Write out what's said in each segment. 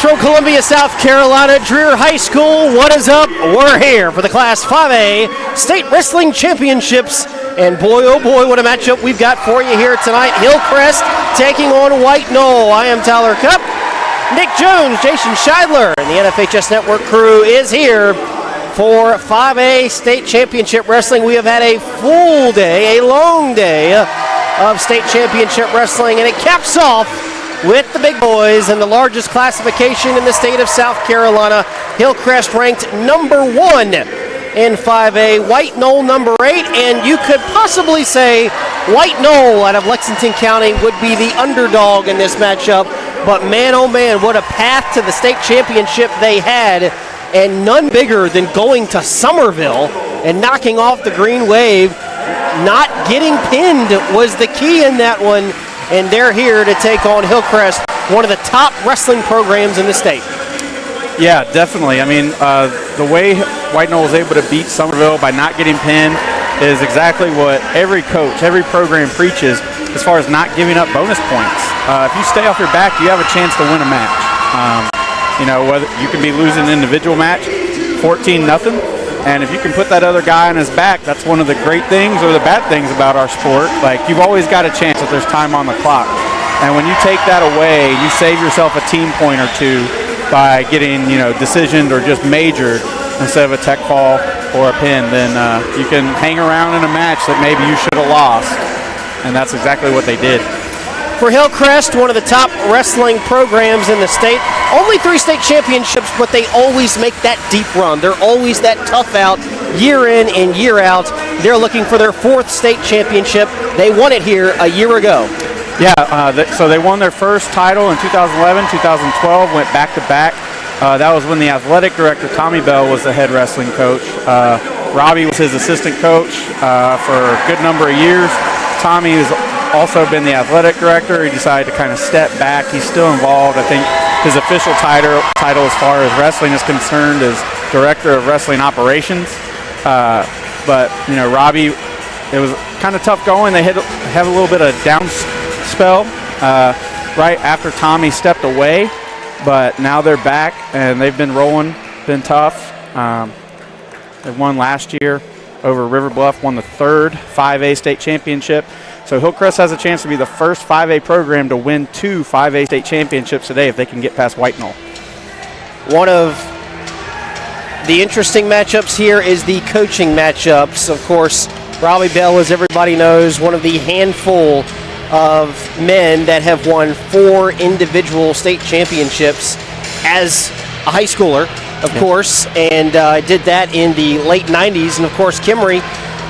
from Columbia, South Carolina, Dreer High School. What is up? We're here for the Class 5A State Wrestling Championships. And boy, oh boy, what a matchup we've got for you here tonight. Hillcrest taking on White Knoll. I am Tyler Cupp. Nick Jones, Jason Scheidler, and the NFHS Network crew is here for 5A State Championship Wrestling. We have had a full day, a long day of State Championship Wrestling, and it caps off with the big boys in the largest classification in the state of South Carolina. Hillcrest ranked number 1 in 5A, White Knoll number 8, and you could possibly say White Knoll out of Lexington County would be the underdog in this matchup. But man, oh man, what a path to the state championship they had, and none bigger than going to Somerville and knocking off the Green Wave. Not getting pinned was the key in that one, and they're here to take on Hillcrest, one of the top wrestling programs in the state. Yeah, definitely. I mean, the way White Knoll was able to beat Somerville by not getting pinned is exactly what every coach, every program preaches as far as not giving up bonus points. If you stay off your back, you have a chance to win a match. Whether you can be losing an individual match 14-0, and if you can put that other guy on his back, that's one of the great things or the bad things about our sport. Like, you've always got a chance if there's time on the clock. And when you take that away, you save yourself a team point or two by getting, decisioned or just majored instead of a tech fall or a pin. Then you can hang around in a match that maybe you should have lost. And that's exactly what they did. For Hillcrest, one of the top wrestling programs in the state. Only 3 state championships, but they always make that deep run. They're always that tough out, year in and year out. They're looking for their 4th state championship. They won it here a year ago. Yeah, so they won their first title in 2011, 2012, went back-to-back. That was when the athletic director, Tommy Bell, was the head wrestling coach. Robbie was his assistant coach for a good number of years. Tommy has also been the athletic director. He decided to kind of step back. He's still involved. I think his official title as far as wrestling is concerned is Director of Wrestling Operations. But Robbie, it was kind of tough going. They had a little bit of down spell right after Tommy stepped away. But now they're back, and they've been rolling, been tough. They won last year over River Bluff, won the 3rd 5A state championship. So Hillcrest has a chance to be the first 5A program to win 2 5A state championships today if they can get past White Knoll. One of the interesting matchups here is the coaching matchups. Of course, Robbie Bell, as everybody knows, one of the handful of men that have won 4 individual state championships as a high schooler, of course, and did that in the late 90s. And, of course, Kimmery,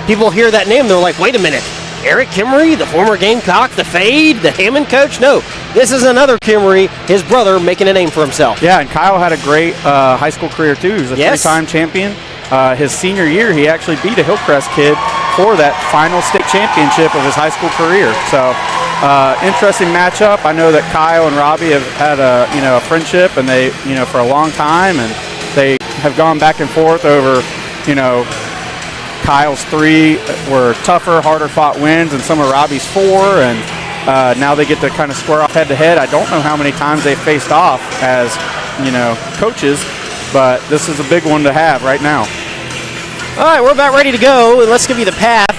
people hear that name, they're like, wait a minute. Eric Kimmery, the former Gamecock, the Fade, the Hammond coach? No, this is another Kimmery, his brother, making a name for himself. Yeah, and Kyle had a great high school career, too. He was a 3-time champion. His senior year, he actually beat a Hillcrest kid for that final state championship of his high school career. So, interesting matchup. I know that Kyle and Robbie have had a friendship, and they, for a long time, and they have gone back and forth over, Kyle's 3 were tougher, harder fought wins, and some of Robbie's 4, and now they get to kind of square off head to head. I don't know how many times they faced off as, coaches, but this is a big one to have right now. All right, we're about ready to go, and let's give you the path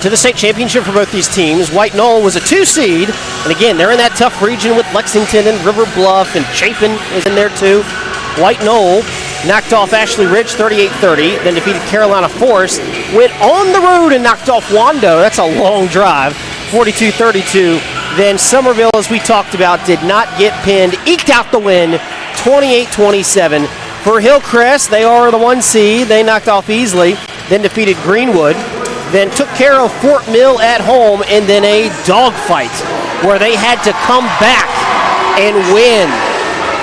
to the state championship for both these teams. White Knoll was a 2 seed, and again, they're in that tough region with Lexington and River Bluff, and Chapin is in there too. White Knoll knocked off Ashley Ridge 38-30, then defeated Carolina Forest, went on the road and knocked off Wando. That's a long drive, 42-32. Then Somerville, as we talked about, did not get pinned, eked out the win, 28-27. For Hillcrest, they are the 1 seed. They knocked off Easley, then defeated Greenwood, then took care of Fort Mill at home, and then a dogfight where they had to come back and win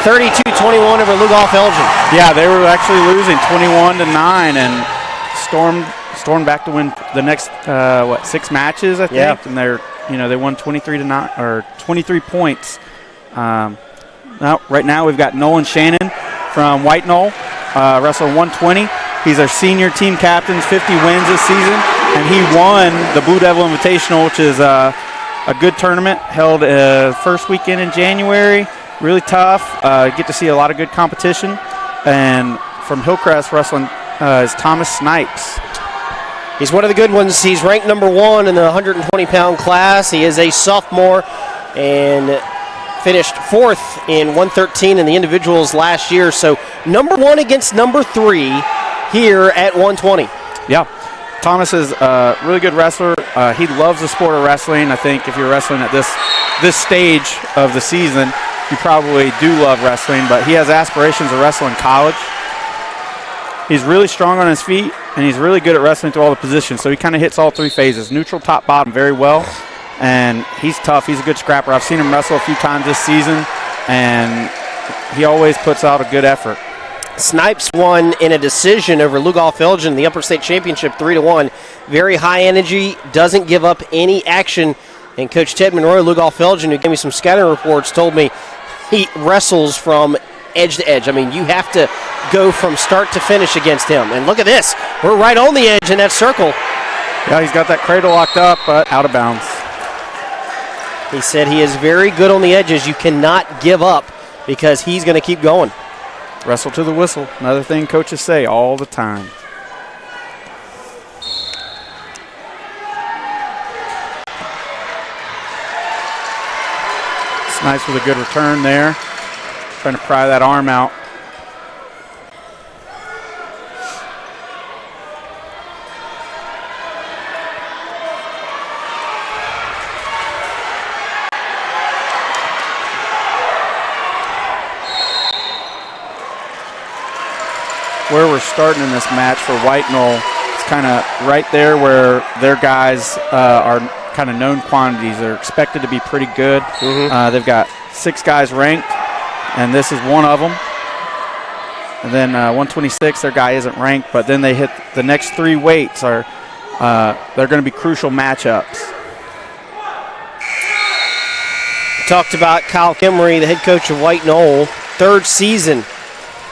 32-21 over Lugoff Elgin. Yeah, they were actually losing 21-9 and stormed back to win the next 6 matches, I think. Yeah. And they won 23-9 or 23 points. Now, right now we've got Nolan Shannon from White Knoll, wrestling 120. He's our senior team captain, 50 wins this season, and he won the Blue Devil Invitational, which is a good tournament held first weekend in January. really tough. Get to see a lot of good competition. And from Hillcrest Wrestling is Thomas Snipes. He's one of the good ones. He's ranked number 1 in the 120-pound class. He is a sophomore and finished 4th in 113 in the individuals last year. So number 1 against number 3 here at 120. Yeah. Thomas is a really good wrestler. He loves the sport of wrestling. I think if you're wrestling at this stage of the season, you probably do love wrestling, but he has aspirations to wrestle in college. He's really strong on his feet, and he's really good at wrestling through all the positions, so he kind of hits all 3 phases, neutral, top, bottom very well, and he's tough. He's a good scrapper. I've seen him wrestle a few times this season, and he always puts out a good effort. Snipes won in a decision over Lugoff Elgin, the Upper State Championship, 3-1. Very high energy, doesn't give up any action. And Coach Ted Monroy, Lugoff Elgin, who gave me some scouting reports, told me he wrestles from edge to edge. I mean, you have to go from start to finish against him. And look at this. We're right on the edge in that circle. Yeah, he's got that cradle locked up, but out of bounds. He said he is very good on the edges. You cannot give up because he's going to keep going. Wrestle to the whistle. Another thing coaches say all the time. Snipes with a good return there. Trying to pry that arm out. Where we're starting in this match for White Knoll, it's kind of right there where their guys are kind of known quantities. They're expected to be pretty good. They've got 6 guys ranked, and this is one of them. And then 126, their guy isn't ranked, but then they hit the next 3 weights they're going to be crucial matchups. Talked about Kyle Kimmery, the head coach of White Knoll, 3rd season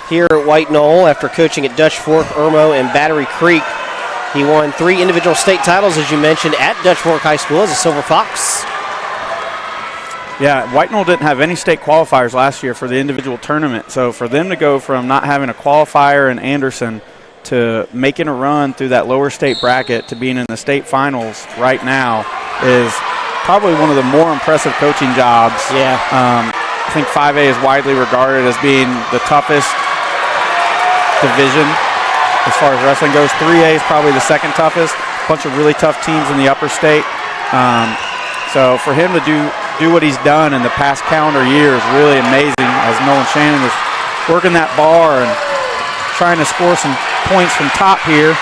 here at White Knoll after coaching at Dutch Fork, Irmo, and Battery Creek. He won 3 individual state titles, as you mentioned, at Dutch Fork High School as a Silver Fox. Yeah, White Knoll didn't have any state qualifiers last year for the individual tournament. So for them to go from not having a qualifier in Anderson to making a run through that lower state bracket to being in the state finals right now is probably one of the more impressive coaching jobs. Yeah. I think 5A is widely regarded as being the toughest division as far as wrestling goes. 3A is probably the 2nd toughest. A bunch of really tough teams in the upper state. So for him to do what he's done in the past calendar year is really amazing, as Nolan Shannon is working that bar and trying to score some points from top here.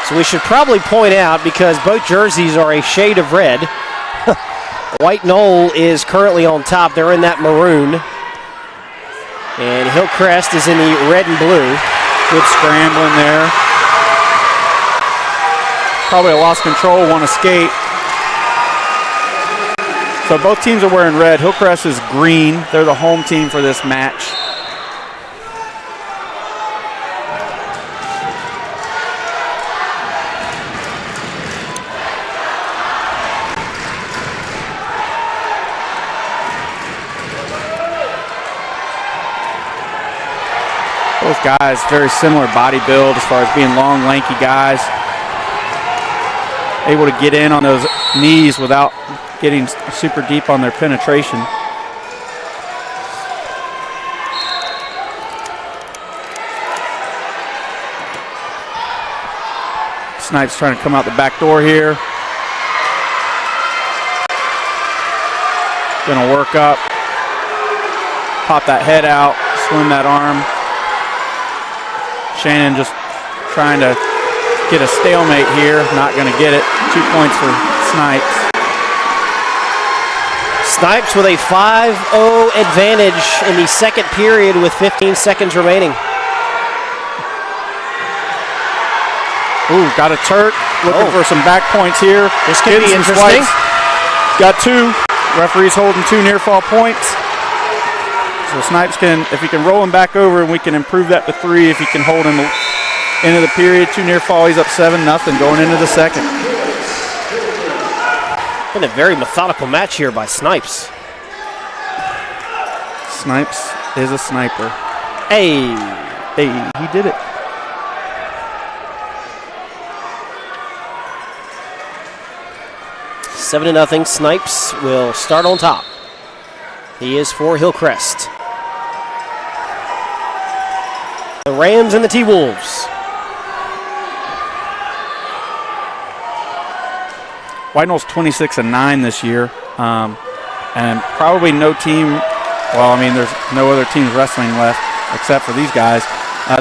So we should probably point out, because both jerseys are a shade of red, White Knoll is currently on top. They're in that maroon. And Hillcrest is in the red and blue. Good scrambling there. Probably a lost control, won a skate. So both teams are wearing red. Hillcrest is green. They're the home team for this match. Both guys, very similar body build as far as being long, lanky guys. Able to get in on those knees without getting super deep on their penetration. Snipes trying to come out the back door here. Gonna work up, pop that head out, swim that arm. Shannon just trying to get a stalemate here, not going to get it. 2 points for Snipes. Snipes with a 5-0 advantage in the 2nd period with 15 seconds remaining. Ooh, got a Turk, looking for some back points here. This could be interesting. Got 2. Referee's holding 2 near fall points. So Snipes can, if he can roll him back over, and we can improve that to 3 if he can hold him into the period. 2 near fall, he's up 7-0 going into the 2nd. Been a very methodical match here by Snipes. Snipes is a sniper. Hey, He did it. Seven to nothing. Snipes will start on top. He is for Hillcrest. The Rams and the T-Wolves. White Knoll's 26-9 this year, and probably no team. Well, I mean, there's no other teams wrestling left except for these guys.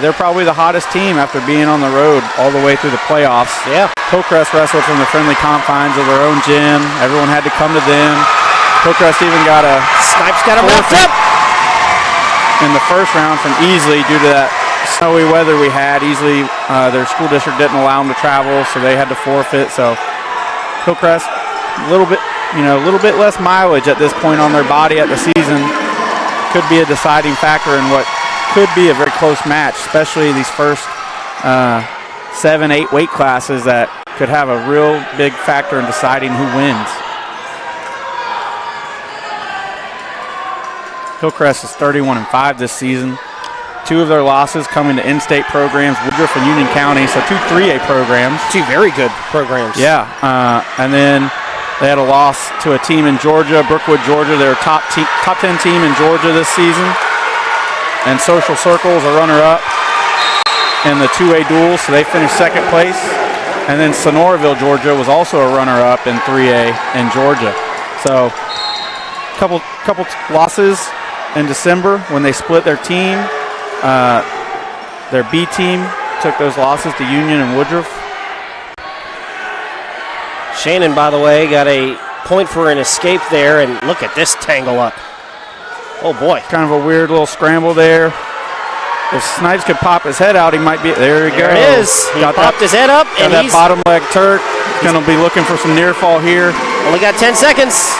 They're probably the hottest team after being on the road all the way through the playoffs. Yeah. Hillcrest wrestled from the friendly confines of their own gym. Everyone had to come to them. Hillcrest even got a Snipes got him wrapped up in the first round from Easley due to that snowy weather we had. Easley, their school district didn't allow them to travel, so they had to forfeit. So Hillcrest, a little bit less mileage at this point on their body at the season, could be a deciding factor in what could be a very close match, especially these first 7-8 weight classes that could have a real big factor in deciding who wins. Hillcrest is 31-5 this season. Two of their losses coming to in-state programs, Woodruff and Union County, so two 3A programs. Two very good programs. Yeah, and then they had a loss to a team in Georgia, Brookwood, Georgia. They're a top 10 team in Georgia this season. And Social Circles a runner-up in the 2A duels, so they finished second place. And then Sonoraville, Georgia was also a runner-up in 3A in Georgia. So couple losses in December when they split their team. Their B team took those losses to Union and Woodruff. Shannon, by the way, got a point for an escape there, and look at this tangle up. Oh, boy. Kind of a weird little scramble there. If Snipes could pop his head out, he might be. There he goes. There it is. He popped his head up, and that bottom leg Turk. He's going to be looking for some near fall here. Only got 10 seconds.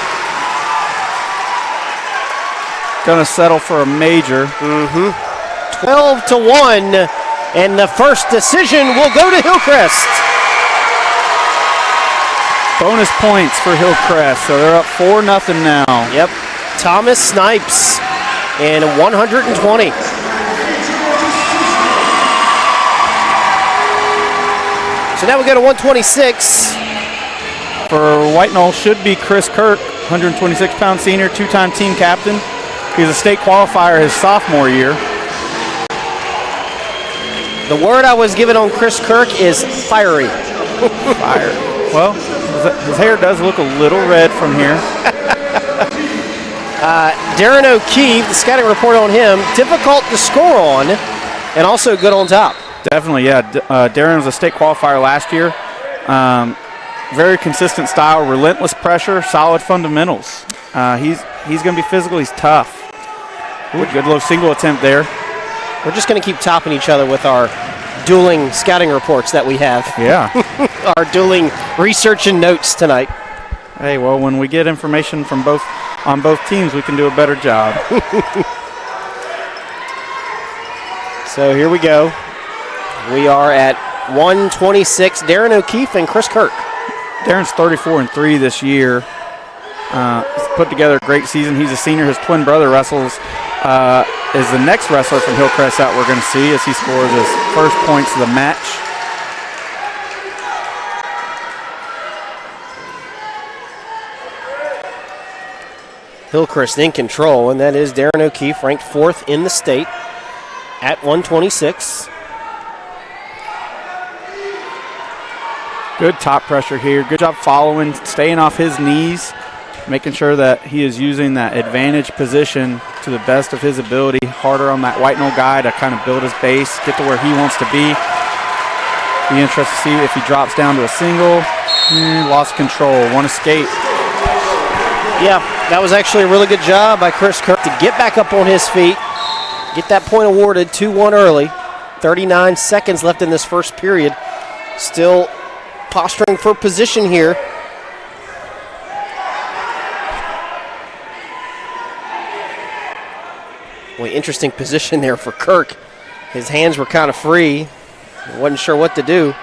Going to settle for a major. 12-1, and the first decision will go to Hillcrest. Bonus points for Hillcrest, so they're up 4-0 now. Yep, Thomas Snipes in 120. So now we go to 126. For White Knoll should be Chris Kirk, 126-pound senior, two-time team captain. He was a state qualifier his sophomore year. The word I was given on Chris Kirk is fiery. Fire. Well, his hair does look a little red from here. Darren O'Keefe, the scouting report on him, difficult to score on and also good on top. Definitely, yeah. Darren was a state qualifier last year. Very consistent style, relentless pressure, solid fundamentals. He's going to be physical. He's tough. Ooh, good little single attempt there. We're just going to keep topping each other with our dueling scouting reports that we have. Yeah. Our dueling research and notes tonight. Hey, well, when we get information from both teams, we can do a better job. So here we go. We are at 126. Darren O'Keefe and Chris Kirk. Darren's 34-3 this year. He's put together a great season. He's a senior. His twin brother wrestles. Is the next wrestler from Hillcrest that we're going to see as he scores his first points of the match. Hillcrest in control, and that is Darren O'Keefe, ranked 4th in the state at 126. Good top pressure here. Good job following, staying off his knees, making sure that he is using that advantage position to the best of his ability. Harder on that White Knoll guy to kind of build his base, get to where he wants to be. Be interested to see if he drops down to a single. Lost control, one escape. Yeah, that was actually a really good job by Chris Kirk to get back up on his feet, get that point awarded 2-1 early. 39 seconds left in this first period. Still posturing for position here. Boy, interesting position there for Kirk. His hands were kind of free. Wasn't sure what to do.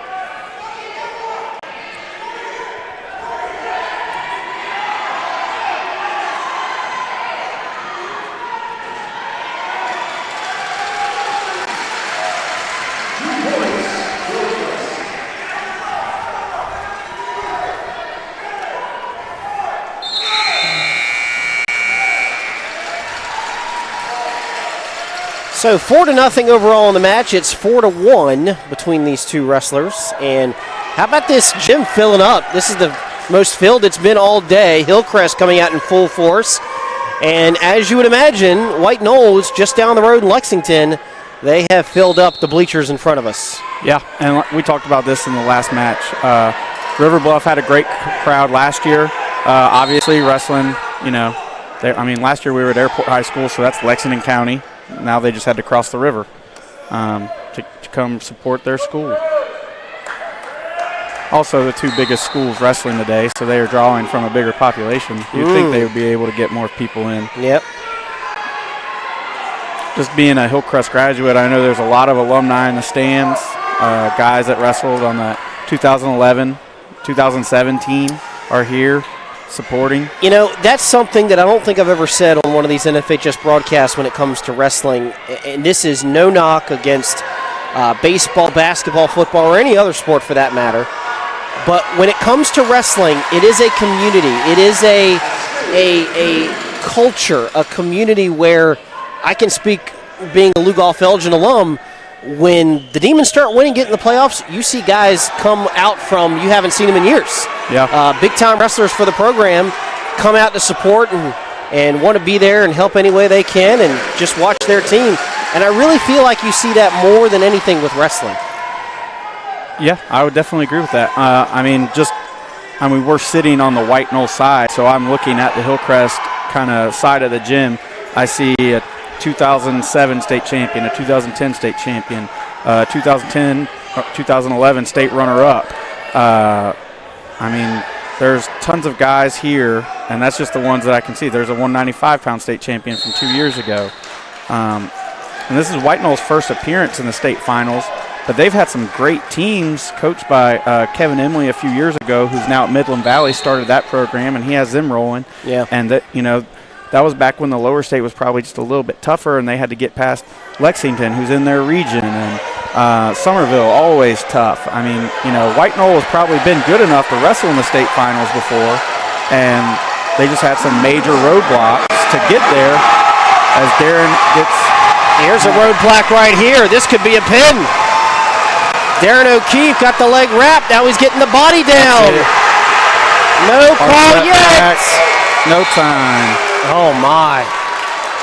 So 4-0 overall in the match. It's 4-1 between these two wrestlers. And how about this gym filling up? This is the most filled it's been all day. Hillcrest coming out in full force. And as you would imagine, White Knoll is just down the road in Lexington. They have filled up the bleachers in front of us. Yeah, and we talked about this in the last match. River Bluff had a great crowd last year. Obviously, wrestling, last year we were at Airport High School, so that's Lexington County. Now they just had to cross the river to come support their school. Also, the two biggest schools wrestling today, so they are drawing from a bigger population. You'd think they would be able to get more people in. Yep. Just being a Hillcrest graduate, I know there's a lot of alumni in the stands, guys that wrestled on the 2011, 2017 are here supporting. That's something that I don't think I've ever said on one of these NFHS broadcasts when it comes to wrestling, and this is no knock against baseball, basketball, football, or any other sport for that matter. But when it comes to wrestling, it is a community. It is a culture, a community where I can speak, being a Lugolf Elgin alum, when the Demons start winning, get in the playoffs, you see guys come out from, you haven't seen them in years. Yeah. Big-time wrestlers for the program come out to support and want to be there and help any way they can and just watch their team. And I really feel like you see that more than anything with wrestling. Yeah, I would definitely agree with that. We're sitting on the White Knoll side, so I'm looking at the Hillcrest kind of side of the gym. I see a 2007 state champion, a 2010 state champion, 2011 state runner-up. There's tons of guys here, and that's just the ones that I can see. There's a 195-pound state champion from 2 years ago. And this is White Knoll's first appearance in the state finals, but they've had some great teams coached by Kevin Emley a few years ago, who's now at Midland Valley, started that program, and he has them rolling. Yeah. And that was back when the lower state was probably just a little bit tougher, and they had to get past Lexington, who's in their region, and Somerville, always tough. White Knoll has probably been good enough to wrestle in the state finals before, and they just had some major roadblocks to get there as Darren gets... Here's a roadblock right here. This could be a pin. Darren O'Keefe got the leg wrapped. Now he's getting the body down. No call yet. No time. Oh, my.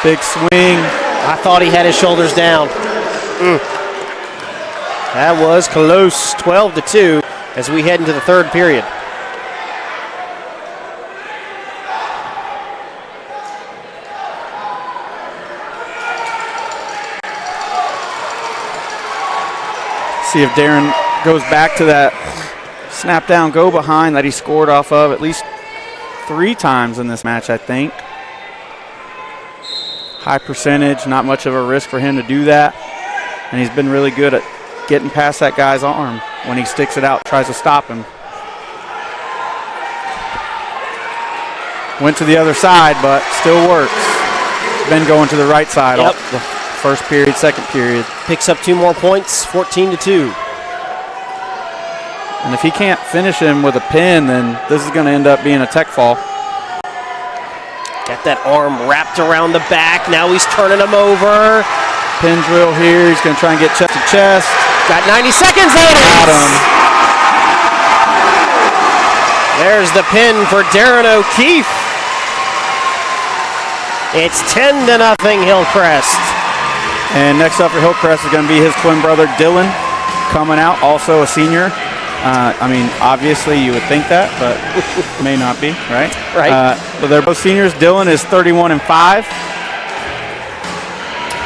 Big swing. I thought he had his shoulders down. That was close, 12-2, as we head into the third period. See if Darren goes back to that snap down, go behind that he scored off of at least 3 times in this match, I think. High percentage, not much of a risk for him to do that. And he's been really good at getting past that guy's arm when he sticks it out, tries to stop him. Went to the other side, but still works. Been going to the right side. Yep. The first period, second period. Picks up 2 more points, 14-2. And if he can't finish him with a pin, then this is going to end up being a tech fall. Got that arm wrapped around the back. Now he's turning him over. Pin drill here. He's going to try and get chest to chest. Got 90 seconds on it. Got him. There's the pin for Darren O'Keefe. It's 10-0 Hillcrest. And next up for Hillcrest is going to be his twin brother Dylan, coming out, also a senior. Obviously you would think that, but may not be, right? Right. But they're both seniors. Dylan is 31-5.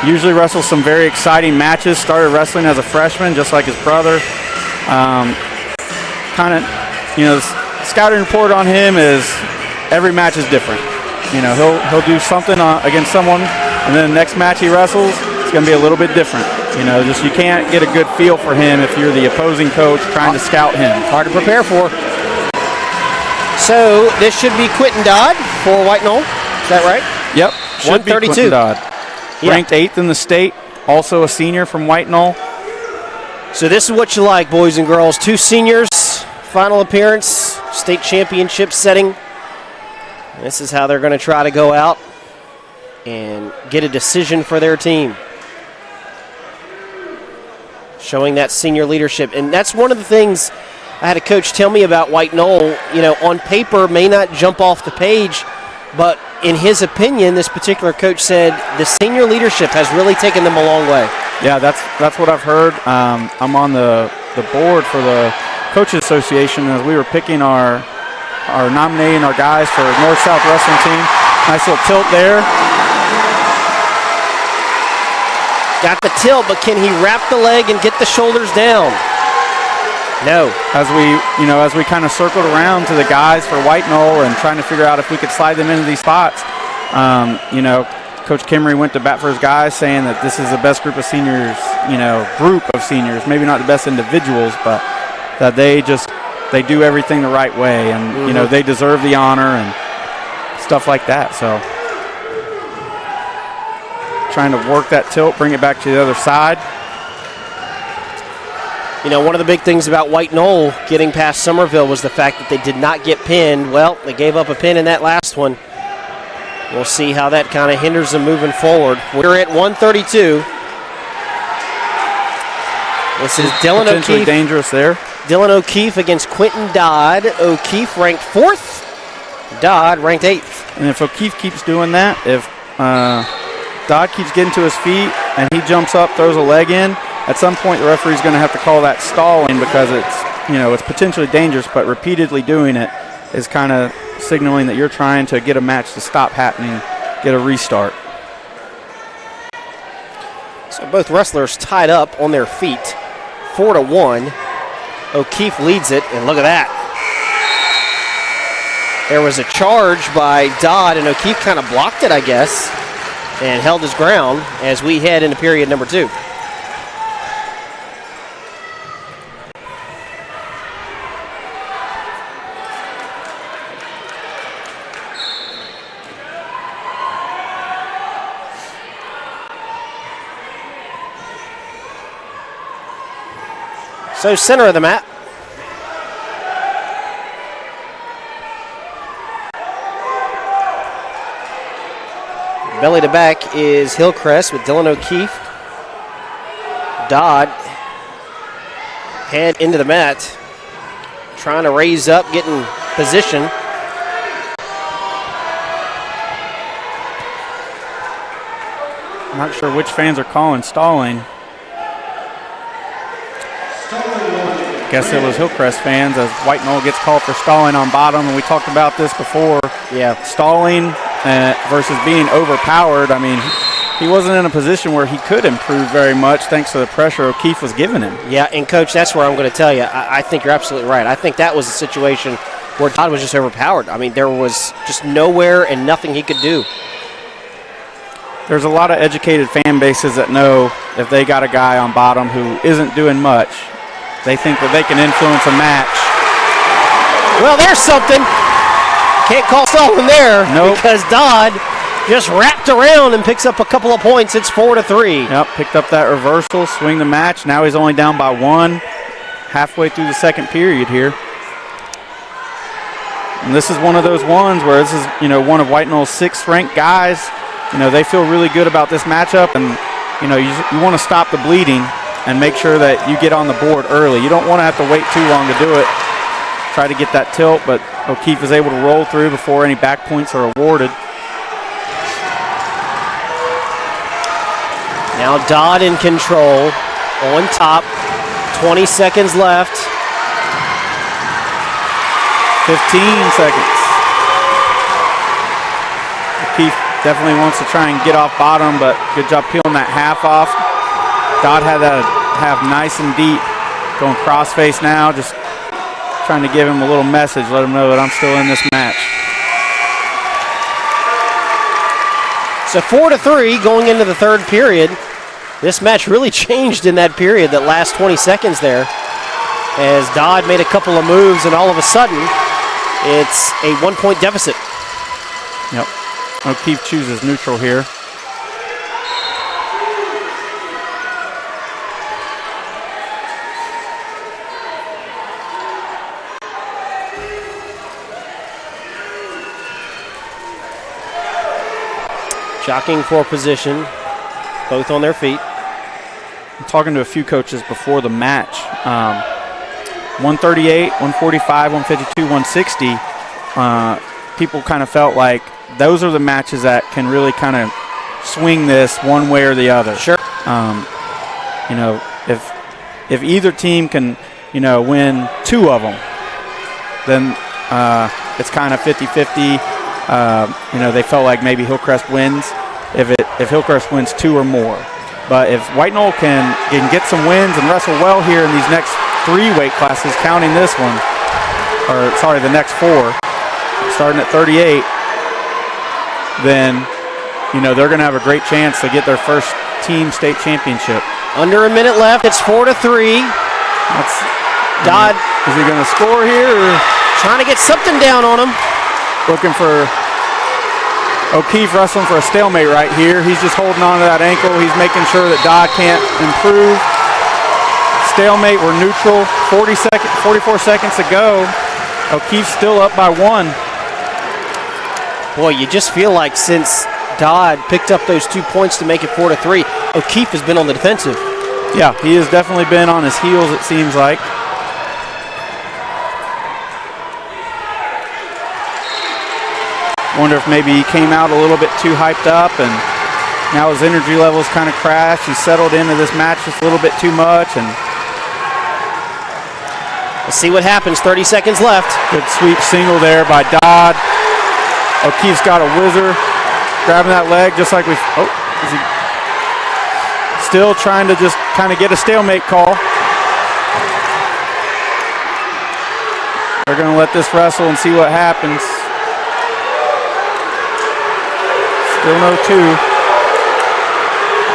Usually wrestles some very exciting matches. Started wrestling as a freshman, just like his brother. The scouting report on him is every match is different. He'll do something against someone, and then the next match he wrestles, it's going to be a little bit different. You can't get a good feel for him if you're the opposing coach trying to scout him. Hard to prepare for. So this should be Quentin Dodd for White Knoll. Is that right? Yep. Should be 132. Quentin Dodd. Ranked 8th in the state, also a senior from White Knoll. So this is what you like, boys and girls. 2 seniors, final appearance, state championship setting. This is how they're going to try to go out and get a decision for their team. showing that senior leadership. And that's one of the things I had a coach tell me about White Knoll. On paper may not jump off the page, but in his opinion, this particular coach said the senior leadership has really taken them a long way. Yeah, that's what I've heard. I'm on the board for the Coaches Association as we were picking our nominating our guys for North-South Wrestling team. Nice little tilt there. Got the tilt, but can he wrap the leg and get the shoulders down? No. As we kind of circled around to the guys for White Knoll and trying to figure out if we could slide them into these spots, Coach Kimmery went to bat for his guys, saying that this is the best group of seniors, group of seniors, maybe not the best individuals, but that they do everything the right way, and they deserve the honor and stuff like that. So trying to work that tilt, bring it back to the other side. One of the big things about White Knoll getting past Somerville was the fact that they did not get pinned. Well, they gave up a pin in that last one. We'll see how that kind of hinders them moving forward. We're at 132. This is Dylan O'Keefe. Dangerous there. Dylan O'Keefe against Quentin Dodd. O'Keefe ranked 4th. Dodd ranked 8th. And if O'Keefe keeps doing that, if Dodd keeps getting to his feet and he jumps up, throws a leg in, at some point the referee's going to have to call that stalling because it's potentially dangerous, but repeatedly doing it is kind of signaling that you're trying to get a match to stop happening, get a restart. So both wrestlers tied up on their feet, 4-1. O'Keefe leads it, and look at that. There was a charge by Dodd, and O'Keefe kind of blocked it, I guess, and held his ground as we head into period number 2. So center of the mat. Belly to back is Hillcrest with Dylan O'Keefe. Dodd head into the mat, trying to raise up, getting position. I'm not sure which fans are calling stalling. Guess it was Hillcrest fans as White Knoll gets called for stalling on bottom, and we talked about this before. Yeah, stalling versus being overpowered. I mean, he wasn't in a position where he could improve very much thanks to the pressure O'Keefe was giving him. Yeah, and Coach, that's where I'm going to tell you. I think you're absolutely right. I think that was a situation where Dodd was just overpowered. I mean, there was just nowhere and nothing he could do. There's a lot of educated fan bases that know if they got a guy on bottom who isn't doing much, they think that they can influence a match. Well, there's something. Can't call stalling there. Nope. Because Dodd just wrapped around and picks up a couple of points. It's 4-3. Yep, picked up that reversal, swing the match. Now he's only down by 1 halfway through the second period here. And this is one of those ones where this is, one of White Knoll's 6th ranked guys. They feel really good about this matchup, and, you want to stop the bleeding and make sure that you get on the board early. You don't want to have to wait too long to do it. Try to get that tilt, but O'Keefe is able to roll through before any back points are awarded. Now Dodd in control, on top, 20 seconds left. 15 seconds. O'Keefe definitely wants to try and get off bottom, but good job peeling that half off. Dodd had that half nice and deep. Going crossface now, just trying to give him a little message, let him know that I'm still in this match. So 4-3 going into the third period. This match really changed in that period, that last 20 seconds there, as Dodd made a couple of moves, and all of a sudden, it's a 1-point deficit. Yep. O'Keefe chooses neutral here. Jockeying for position, both on their feet. talking to a few coaches before the match. 138, 145, 152, 160. People kind of felt like those are the matches that can really kind of swing this one way or the other. Sure. If either team can, win two of them, then it's kind of 50-50. They felt like maybe Hillcrest wins if Hillcrest wins two or more. But if White Knoll can get some wins and wrestle well here in these next 3 weight classes, counting this one, the next 4, starting at 38, then they're going to have a great chance to get their first team state championship. Under a minute left. It's 4-3. Dodd. Is he going to score here? Or trying to get something down on him. Looking for O'Keefe wrestling for a stalemate right here. He's just holding on to that ankle. He's making sure that Dodd can't improve. Stalemate, we're neutral. 44 seconds to go. O'Keefe's still up by 1. Boy, you just feel like since Dodd picked up those 2 points to make it 4-3, O'Keefe has been on the defensive. Yeah, he has definitely been on his heels, it seems like. Wonder if maybe he came out a little bit too hyped up and now his energy levels kind of crashed. He settled into this match just a little bit too much. And let's see what happens. 30 seconds left. Good sweep single there by Dodd. O'Keefe's got a whizzer, grabbing that leg just like is he still trying to just kind of get a stalemate call? They're going to let this wrestle and see what happens. Still no 2.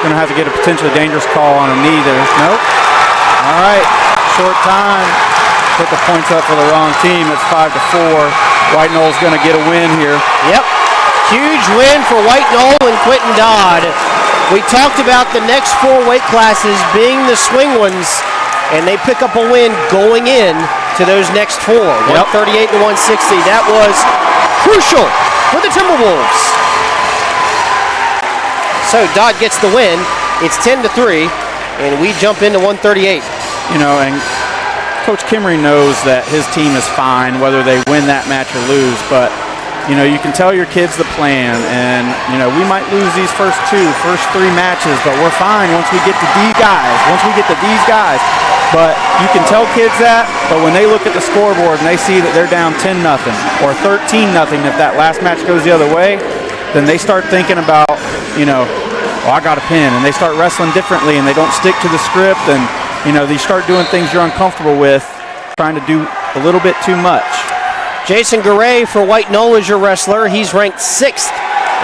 Going to have to get a potentially dangerous call on a knee there. Nope. All right. Short time. Put the points up for the wrong team. It's 5-4. White Knoll's going to get a win here. Yep. Huge win for White Knoll and Quentin Dodd. We talked about the next 4 weight classes being the swing ones, and they pick up a win going in to those next 4. Yep. 138 to 160. That was crucial for the Timberwolves. So Dodd gets the win. It's 10-3, and we jump into 138. And Coach Kimmery knows that his team is fine whether they win that match or lose, but you can tell your kids the plan, and we might lose these first 3 matches, but we're fine once we get to these guys. But you can tell kids that, but when they look at the scoreboard and they see that they're down 10-0 or 13-0 if that last match goes the other way, then they start thinking about, I got a pin, and they start wrestling differently, and they don't stick to the script, and they start doing things you're uncomfortable with, trying to do a little bit too much. Jason Garay for White Knoll is your wrestler. He's ranked 6th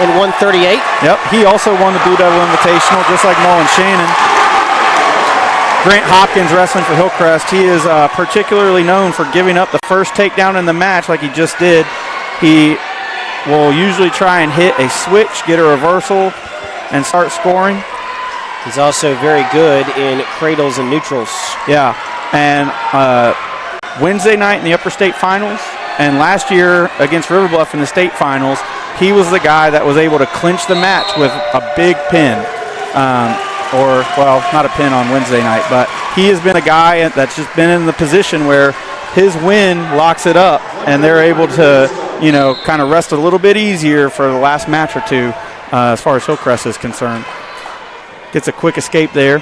in 138. Yep, he also won the Blue Devil Invitational, just like Mullen Shannon. Grantt Hopkins wrestling for Hillcrest. He is particularly known for giving up the first takedown in the match like he just did. He will usually try and hit a switch, get a reversal, and start scoring. He's also very good in cradles and neutrals. Yeah, and Wednesday night in the Upper State Finals, and last year against River Bluff in the state finals, he was the guy that was able to clinch the match with a big pin. Not a pin on Wednesday night, but he has been a guy that's just been in the position where his win locks it up, and they're able to, kind of rest a little bit easier for the last match or 2 as far as Hillcrest is concerned. Gets a quick escape there.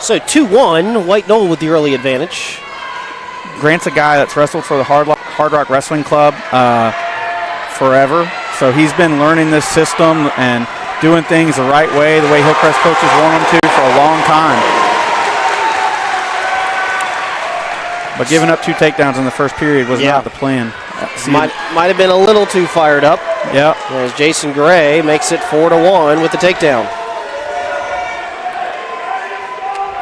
So 2-1, White Knoll with the early advantage. Grant's a guy that's wrestled for the Hard Rock Wrestling Club forever, so he's been learning this system and doing things the right way, the way Hillcrest coaches want him to for a long time. But giving up 2 takedowns in the first period was not the plan. Might have been a little too fired up. Yeah. As Jason Garay makes it 4-1 with the takedown.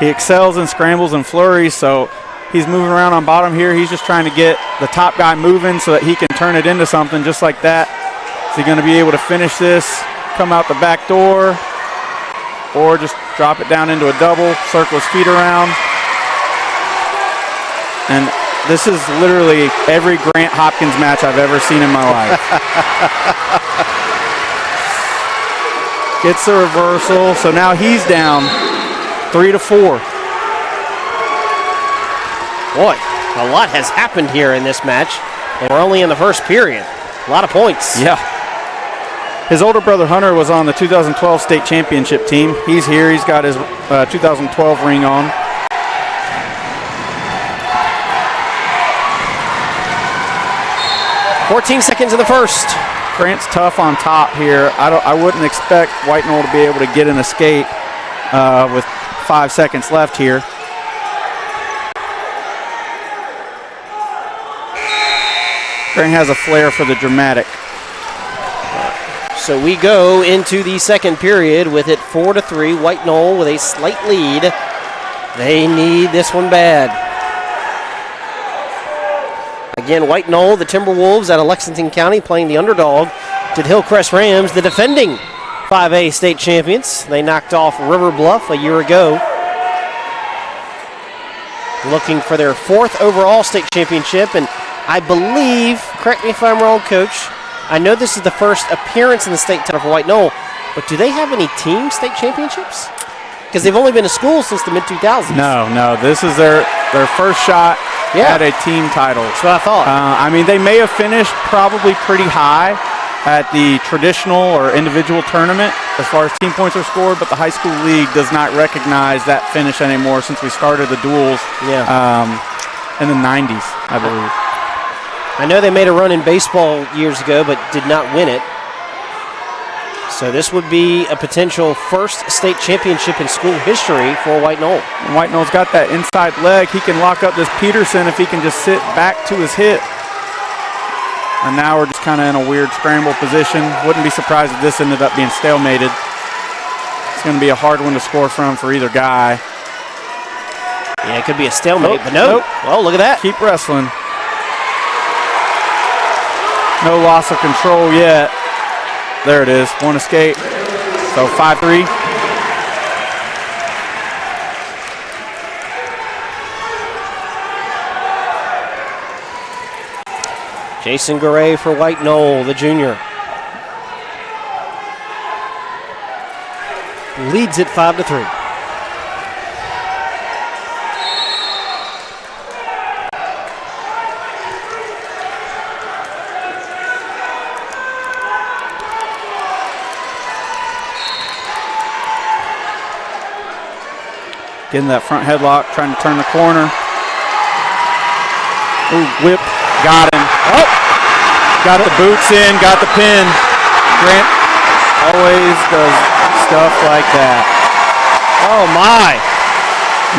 He excels in scrambles and flurries, so he's moving around on bottom here. He's just trying to get the top guy moving so that he can turn it into something just like that. Is he going to be able to finish this, come out the back door, or just drop it down into a double, circle his feet around? And this is literally every Grantt Hopkins match I've ever seen in my life. Gets the reversal, so now he's down 3-4. Boy, a lot has happened here in this match, and we're only in the first period. A lot of points. Yeah. His older brother Hunter was on the 2012 state championship team. He's here. He's got his 2012 ring on. "14 seconds in the first." Grantt's tough on top here. I wouldn't expect White Knoll to be able to get an escape with 5 seconds left here. Grantt has a flair for the dramatic. So we go into the second period with it 4-3. White Knoll with a slight lead. They need this one bad. Again, White Knoll, the Timberwolves out of Lexington County, playing the underdog to the Hillcrest Rams, the defending 5A state champions. They knocked off River Bluff a year ago. Looking for their 4th overall state championship, and I believe, correct me if I'm wrong, Coach, I know this is the first appearance in the state title for White Knoll, but do they have any team state championships? Because they've only been a school since the mid-2000s. No. This is their first shot at a team title. That's what I thought. I mean, they may have finished probably pretty high at the traditional or individual tournament as far as team points are scored, but the high school league does not recognize that finish anymore since we started the duels in the 90s, I believe. I know they made a run in baseball years ago, but did not win it. So this would be a potential first state championship in school history for White Knoll. And White Knoll's got that inside leg. He can lock up this Peterson if he can just sit back to his hit. And now we're just kind of in a weird scramble position. Wouldn't be surprised if this ended up being stalemated. It's going to be a hard one to score from for either guy. Yeah, it could be a stalemate, but no. Well, look at that. Keep wrestling. No loss of control yet. There it is, one escape. So 5-3. Jason Garay for White Knoll, the junior. Leads it 5-3. Getting that front headlock, trying to turn the corner. Ooh, whip, got him. Oh, got the boots in, got the pin. Grantt always does stuff like that. Oh my.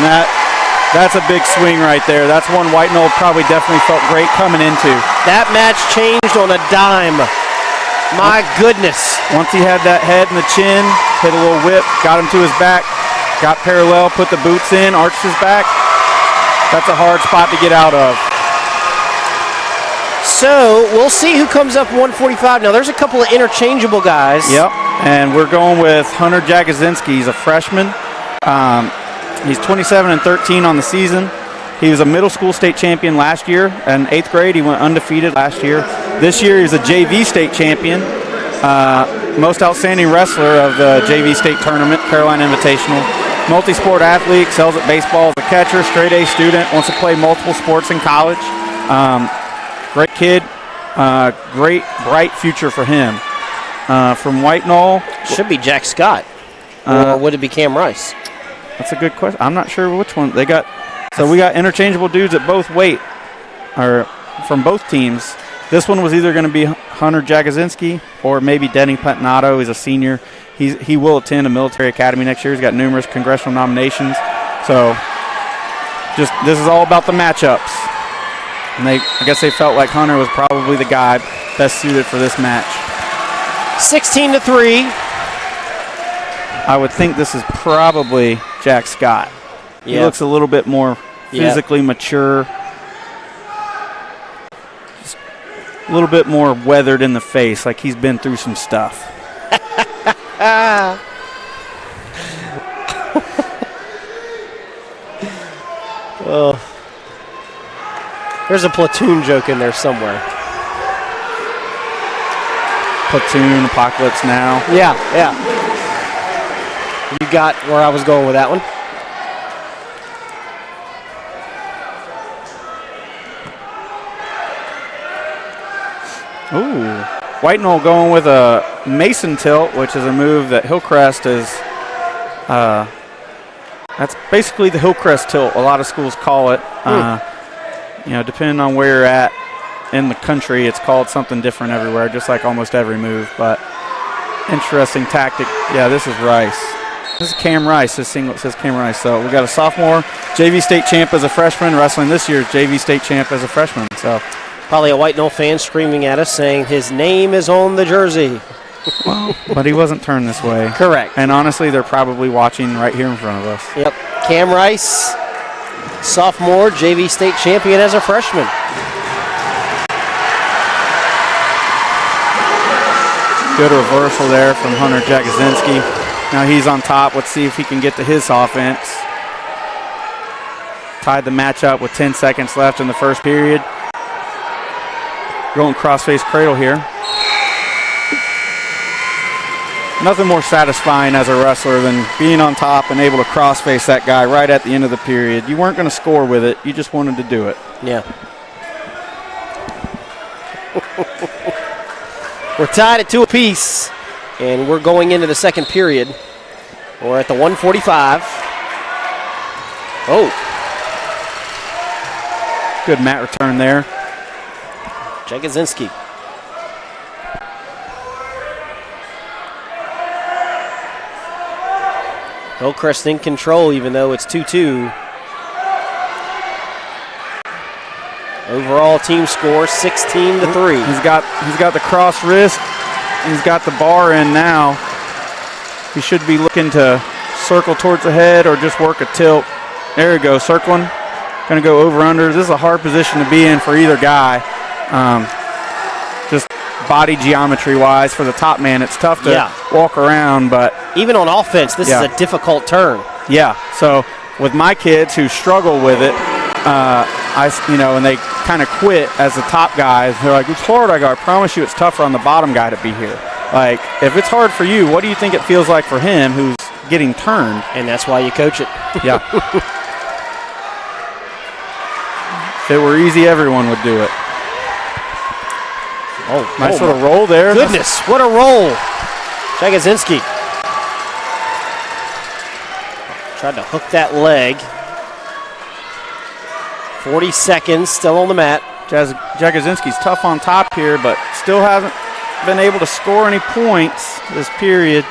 And that's a big swing right there. That's one White Knoll probably definitely felt great coming into. That match changed on a dime. My goodness. Once he had that head and the chin, hit a little whip, got him to his back. Got parallel, put the boots in, arched his back. That's a hard spot to get out of. So we'll see who comes up 145. Now there's a couple of interchangeable guys. Yep, and we're going with Hunter Jagozinski. He's a freshman. He's 27-13 on the season. He was a middle school state champion last year. In 8th grade, he went undefeated last year. This year, he's a JV state champion. Most outstanding wrestler of the JV state tournament, Carolina Invitational. Multi-sport athlete, excels at baseball as a catcher, straight A student, wants to play multiple sports in college. Great kid, great, bright future for him. From White Knoll. Should be Jack Scott, or would it be Cam Rice? That's a good question. I'm not sure which one they got. So we got interchangeable dudes at both weight, or from both teams. This one was either going to be Hunter Jagozinski or maybe Denny Pantanato. He's a senior. He will attend a military academy next year. He's got numerous congressional nominations. So just this is all about the matchups. And I guess they felt like Hunter was probably the guy best suited for this match. 16-3. I would think this is probably Jack Scott. He looks a little bit more physically mature. Just a little bit more weathered in the face, like he's been through some stuff. Well, there's a platoon joke in there somewhere. Platoon, Apocalypse Now. Yeah. You got where I was going with that one? Ooh. White Knoll going with a Mason tilt, which is a move that Hillcrest is. That's basically the Hillcrest tilt. A lot of schools call it. Depending on where you're at in the country, it's called something different everywhere, just like almost every move. But interesting tactic. Yeah, this is Rice. This is Cam Rice. This singlet says Cam Rice. So we got a sophomore, JV state champ as a freshman, wrestling this year's JV state champ as a freshman. So probably a White Knoll fan screaming at us saying his name is on the jersey. Well, but he wasn't turned this way. Correct. And honestly, they're probably watching right here in front of us. Yep. Cam Rice, sophomore, JV state champion as a freshman. Good reversal there from Hunter Jagosinski. Now he's on top. Let's see if he can get to his offense. Tied the match up with 10 seconds left in the first period. Going crossface cradle here. Nothing more satisfying as a wrestler than being on top and able to crossface that guy right at the end of the period. You weren't going to score with it. You just wanted to do it. Yeah. We're tied at 2 apiece, and we're going into the second period. We're at the 145. Oh. Good mat return there. Jagosinski. Hillcrest in control, even though it's 2-2. Overall team score 16-3. He's got the cross wrist. He's got the bar in now. He should be looking to circle towards the head or just work a tilt. There we go, circling. Going to go over under. This is a hard position to be in for either guy. Just body geometry wise for the top man, it's tough to walk around, but even on offense, this is a difficult turn. Yeah. So with my kids who struggle with it, and they kind of quit as the top guys. They're like, it's hard. I promise you, it's tougher on the bottom guy to be here. Like, if it's hard for you, what do you think it feels like for him who's getting turned? And that's why you coach it. Yeah. If it were easy, everyone would do it. Oh, nice little roll there. Goodness, what a roll. Jagosinski tried to hook that leg. 40 seconds, still on the mat. Jagosinski's tough on top here, but still hasn't been able to score any points this period.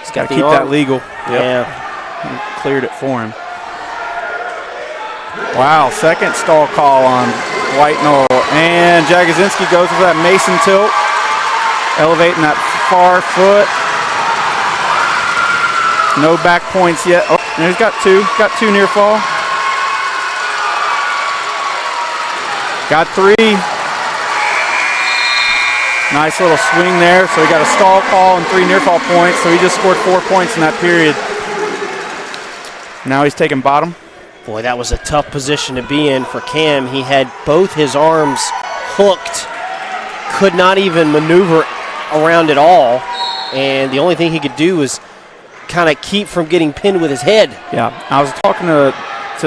He's got to keep that legal. Yep. Yeah. He cleared it for him. Wow, second stall call on White Knoll. And Jagosinski goes with that Mason tilt, elevating that far foot. No back points yet. Oh, and he's got two. Got two near fall. Got 3. Nice little swing there. So he got a stall call and 3 near fall points. So he just scored 4 points in that period. Now he's taking bottom. Boy, that was a tough position to be in for Cam. He had both his arms hooked, could not even maneuver around at all. And the only thing he could do was kind of keep from getting pinned with his head. Yeah, I was talking to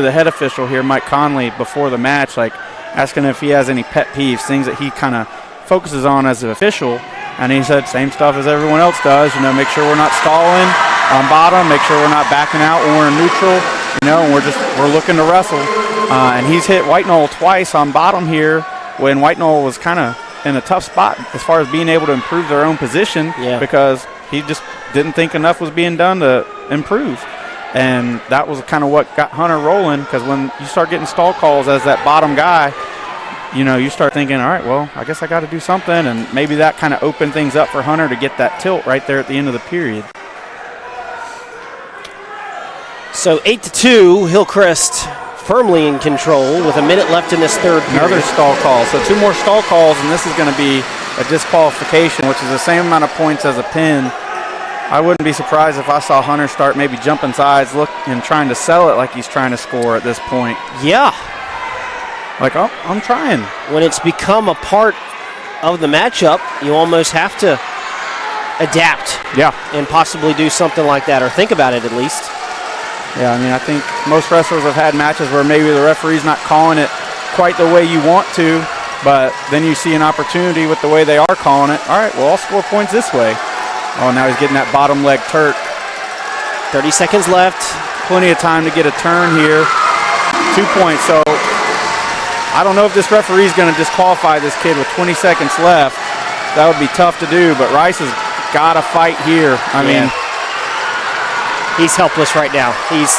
the head official here, Mike Conley, before the match, like asking if he has any pet peeves, things that he kind of focuses on as an official, and he said same stuff as everyone else does. Make sure we're not stalling on bottom, make sure we're not backing out when we're in neutral. And we're looking to wrestle. And he's hit White Knoll twice on bottom here when White Knoll was kind of in a tough spot as far as being able to improve their own position because he just didn't think enough was being done to improve. And that was kind of what got Hunter rolling, because when you start getting stall calls as that bottom guy, you start thinking, all right, well, I guess I got to do something. And maybe that kind of opened things up for Hunter to get that tilt right there at the end of the period. So 8-2, Hillcrest firmly in control with a minute left in this third period. Another stall call. So 2 more stall calls, and this is going to be a disqualification, which is the same amount of points as a pin. I wouldn't be surprised if I saw Hunter start maybe jumping sides, and trying to sell it like he's trying to score at this point. Yeah. Like, oh, I'm trying. When it's become a part of the matchup, you almost have to adapt. Yeah. And possibly do something like that, or think about it at least. Yeah, I mean, I think most wrestlers have had matches where maybe the referee's not calling it quite the way you want to, but then you see an opportunity with the way they are calling it. All right, well, I'll score points this way. Oh, now he's getting that bottom leg Turk. 30 seconds left. Plenty of time to get a turn here. 2 points. So I don't know if this referee is going to disqualify this kid with 20 seconds left. That would be tough to do, but Rice has got to fight here. I mean, he's helpless right now. He's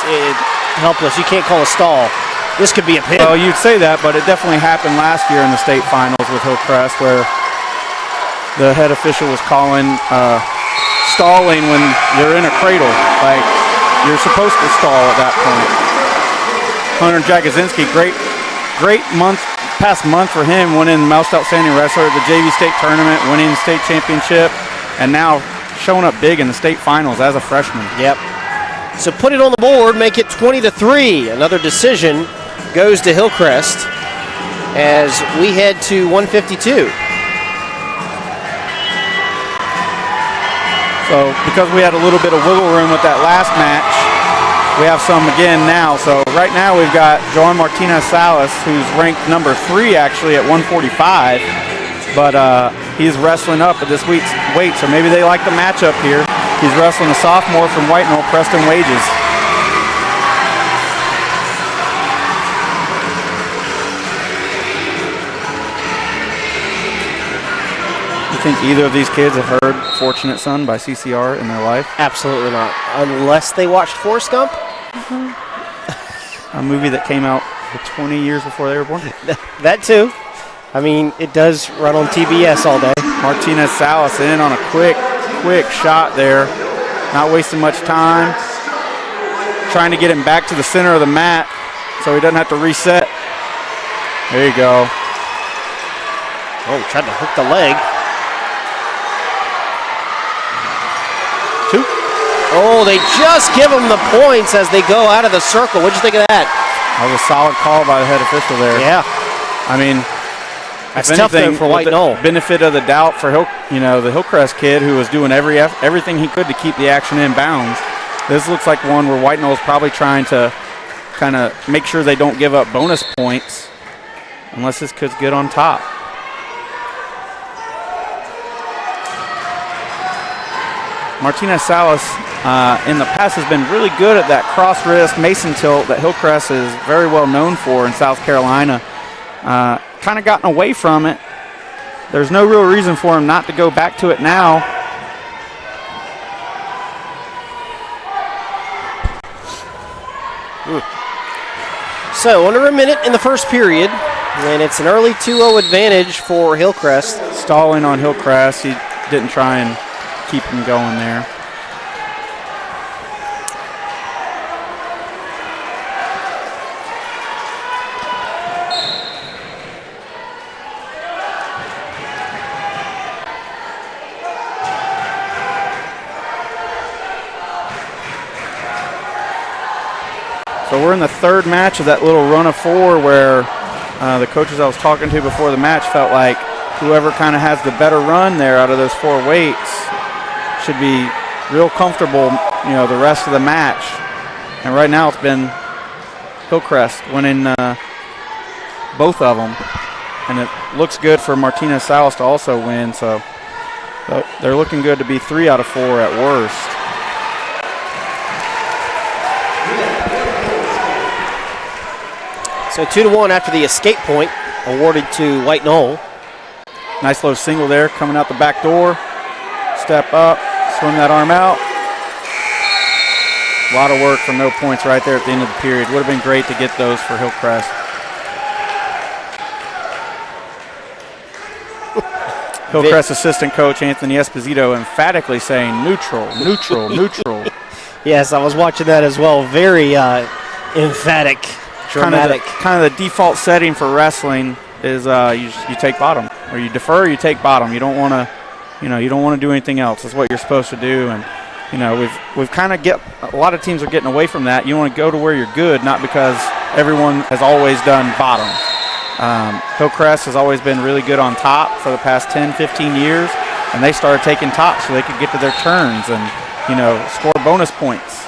helpless. You can't call a stall. This could be a pin. Well, you'd say that, but it definitely happened last year in the state finals with Hillcrest, where the head official was calling stalling when you're in a cradle. Like, you're supposed to stall at that point. Hunter Jagosinski, great past month for him, winning Most Outstanding Wrestler at the JV State Tournament, winning the state championship, and now showing up big in the state finals as a freshman. Yep. So put it on the board, make it 20-3. Another decision goes to Hillcrest as we head to 152. So because we had a little bit of wiggle room with that last match, we have some again now. So right now we've got Joan Martinez Salas, who's ranked number 3 actually at 145, but he's wrestling up at this week's weight, so maybe they like the matchup here. He's wrestling a sophomore from White Knoll, Preston Wages. You think either of these kids have heard Fortunate Son by CCR in their life? Absolutely not, unless they watched Forrest Gump. A movie that came out 20 years before they were born. That too. I mean, it does run on TBS all day. Martinez Salas in on a quick shot there. Not wasting much time. Trying to get him back to the center of the mat so he doesn't have to reset. There you go. Oh, tried to hook the leg. 2. Oh, they just give him the points as they go out of the circle. What'd you think of that? That was a solid call by the head official there. Yeah. I mean, that's tough though for White Knoll. Benefit of the doubt for the Hillcrest kid who was doing everything he could to keep the action in bounds. This looks like one where White Knoll is probably trying to kind of make sure they don't give up bonus points unless this kid's good on top. Martinez Salas in the past has been really good at that cross wrist Mason tilt that Hillcrest is very well known for in South Carolina. Kind of gotten away from it. There's no real reason for him not to go back to it now. So under a minute in the first period, and it's an early 2-0 advantage for Hillcrest. Stalling on Hillcrest. He didn't try and keep him going there. So we're in the third match of that little run of 4 where the coaches I was talking to before the match felt like whoever kind of has the better run there out of those 4 weights should be real comfortable, the rest of the match. And right now it's been Hillcrest winning both of them. And it looks good for Martinez Salas to also win. So they're looking good to be 3 out of 4 at worst. So 2-1 after the escape point awarded to White Knoll. Nice low single there coming out the back door. Step up, swing that arm out. A lot of work for no points right there at the end of the period. Would have been great to get those for Hillcrest. Hillcrest assistant coach Anthony Esposito emphatically saying neutral, neutral, neutral. Yes, I was watching that as well. Very emphatic. Dramatic. Kind of the default setting for wrestling is you take bottom, or you defer, or you take bottom. You don't want to, you don't want to do anything else. That's what you're supposed to do. And we've kind of a lot of teams are getting away from that. You want to go to where you're good, not because everyone has always done bottom. Hillcrest has always been really good on top for the past 10, 15 years, and they started taking top so they could get to their turns and score bonus points.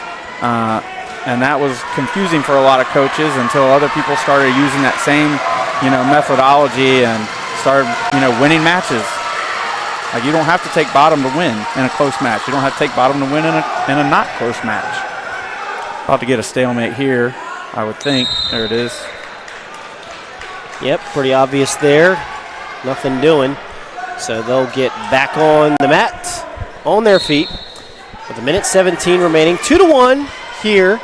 and that was confusing for a lot of coaches until other people started using that same, methodology and started, winning matches. Like, you don't have to take bottom to win in a close match. You don't have to take bottom to win in a not close match. About to get a stalemate here, I would think. There it is. Yep, pretty obvious there. Nothing doing. So they'll get back on the mat, on their feet, with a minute 17 remaining. 2-1 here.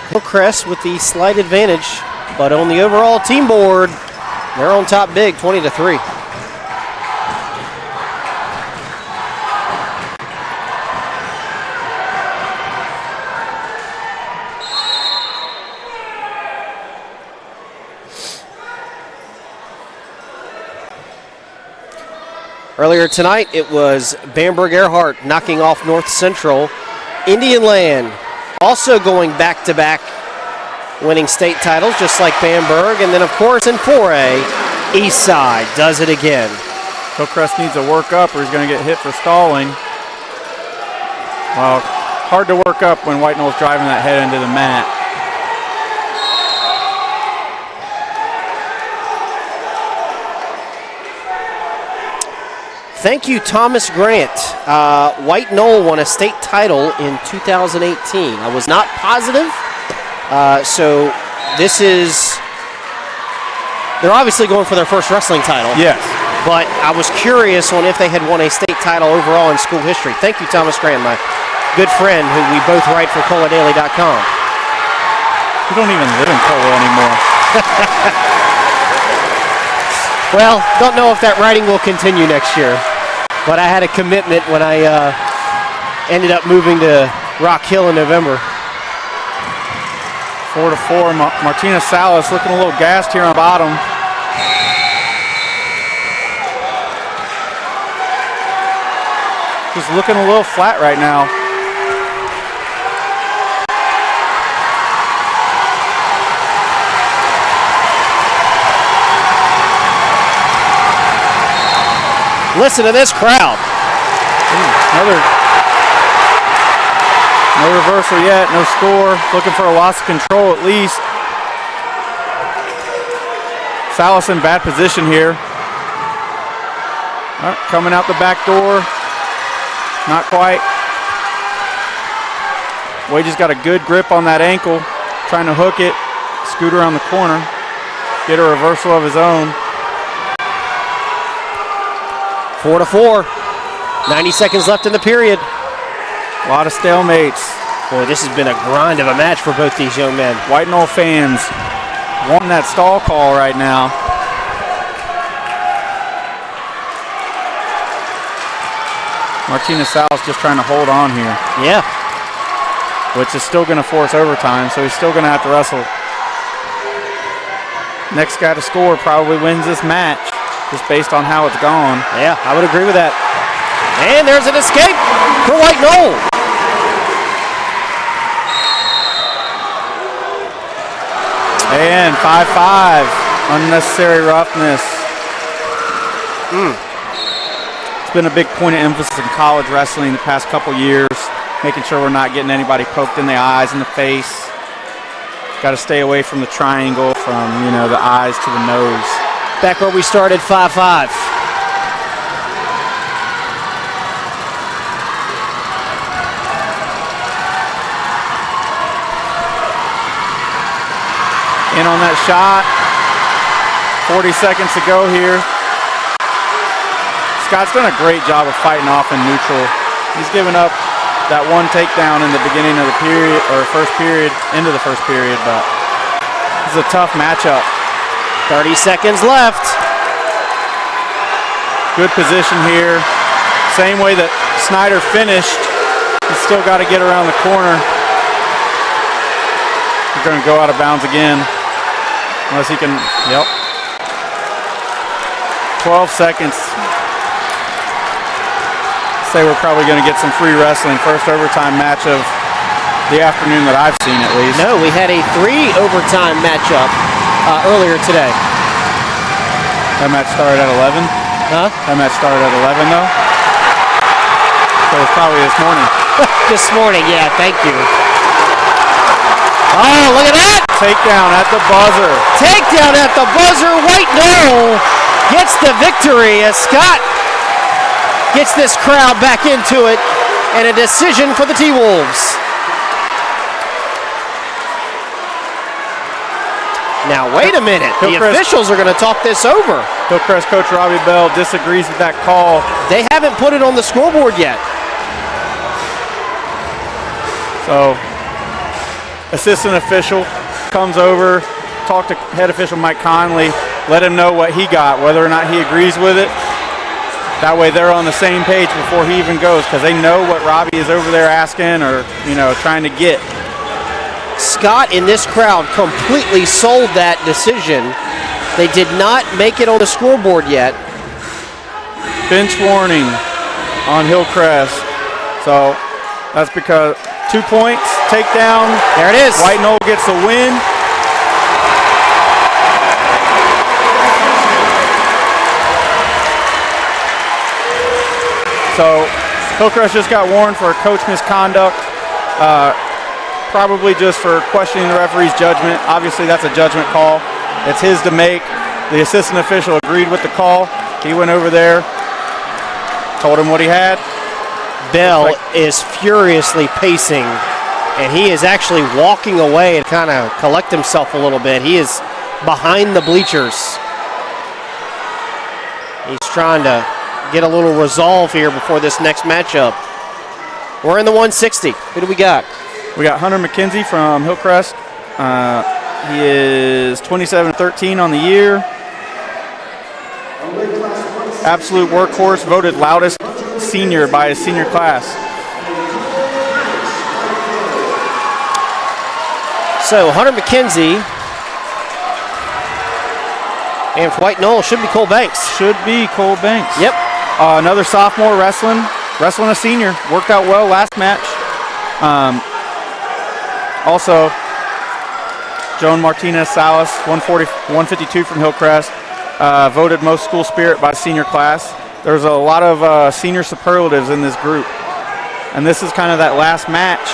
Hillcrest with the slight advantage, but on the overall team board, they're on top big, 20-3. Earlier tonight, it was Bamberg-Ehrhardt knocking off North Central. Indian Land also going back-to-back, winning state titles just like Bamberg. And then, of course, in 4A, Eastside does it again. Hillcrest needs to work up or he's going to get hit for stalling. Well, hard to work up when White Knoll's driving that head into the mat. Thank you, Thomas Grantt. White Knoll won a state title in 2018. I was not positive, so this is, they're obviously going for their first wrestling title. Yes. But I was curious on if they had won a state title overall in school history. Thank you, Thomas Grantt, my good friend who we both write for ColaDaily.com. You don't even live in Cola anymore. Well, don't know if that writing will continue next year. But I had a commitment when I ended up moving to Rock Hill in November. 4-4. Martina Salas looking a little gassed here on bottom. Just looking a little flat right now. Listen to this crowd. No reversal yet, no score. Looking for a loss of control at least. Salas in bad position here. Coming out the back door. Not quite. Wade's got a good grip on that ankle. Trying to hook it. Scoot around the corner. Get a reversal of his own. 4-4. 90 seconds left in the period. A lot of stalemates. Boy, this has been a grind of a match for both these young men. White Knoll fans wanting that stall call right now. Martina Salas just trying to hold on here. Yeah. Which is still going to force overtime, so he's still going to have to wrestle. Next guy to score probably wins this match, just based on how it's gone. Yeah, I would agree with that. And there's an escape for White Knoll. And 5-5, unnecessary roughness. It's been a big point of emphasis in college wrestling the past couple years, making sure we're not getting anybody poked in the eyes and the face. Got to stay away from the triangle, from, the eyes to the nose. Back where we started, 5-5. In on that shot. 40 seconds to go here. Scott's done a great job of fighting off in neutral. He's given up that one takedown in the beginning of the period, or first period, into the first period, but this is a tough matchup. 30 seconds left. Good position here. Same way that Snyder finished. He's still got to get around the corner. He's going to go out of bounds again. Unless he can, 12 seconds. Say we're probably going to get some free wrestling. First overtime match of the afternoon that I've seen, at least. No, we had a 3 overtime matchup earlier today. That match started at 11? Huh? That match started at 11, though? So it's probably this morning. This morning, yeah, thank you. Oh, look at that! Takedown at the buzzer. Takedown at the buzzer. White Knoll gets the victory as Scott gets this crowd back into it, and a decision for the T-Wolves. Now, wait a minute. The officials are going to talk this over. Hillcrest coach Robbie Bell disagrees with that call. They haven't put it on the scoreboard yet. So, assistant official comes over, talk to head official Mike Conley, let him know what he got, whether or not he agrees with it. That way they're on the same page before he even goes, because they know what Robbie is over there asking or, trying to get. Scott in this crowd completely sold that decision. They did not make it on the scoreboard yet. Bench warning on Hillcrest. So that's because 2 points, takedown. There it is. White Knoll gets the win. So Hillcrest just got warned for coach misconduct, probably just for questioning the referee's judgment. Obviously, that's a judgment call. It's his to make. The assistant official agreed with the call. He went over there, told him what he had. Bell is furiously pacing, and he is actually walking away and kind of collect himself a little bit. He is behind the bleachers. He's trying to get a little resolve here before this next matchup. We're in the 160. Who do we got? We got Hunter McKenzie from Hillcrest. He is 27-13 on the year. Absolute workhorse, voted loudest senior by his senior class. So Hunter McKenzie and for White Knoll should be Cole Banks. Should be Cole Banks. Yep. Another sophomore wrestling a senior. Worked out well last match. Also, Joan Martinez Salas, 152 from Hillcrest, voted most school spirit by senior class. There's a lot of senior superlatives in this group. And this is kind of that last match.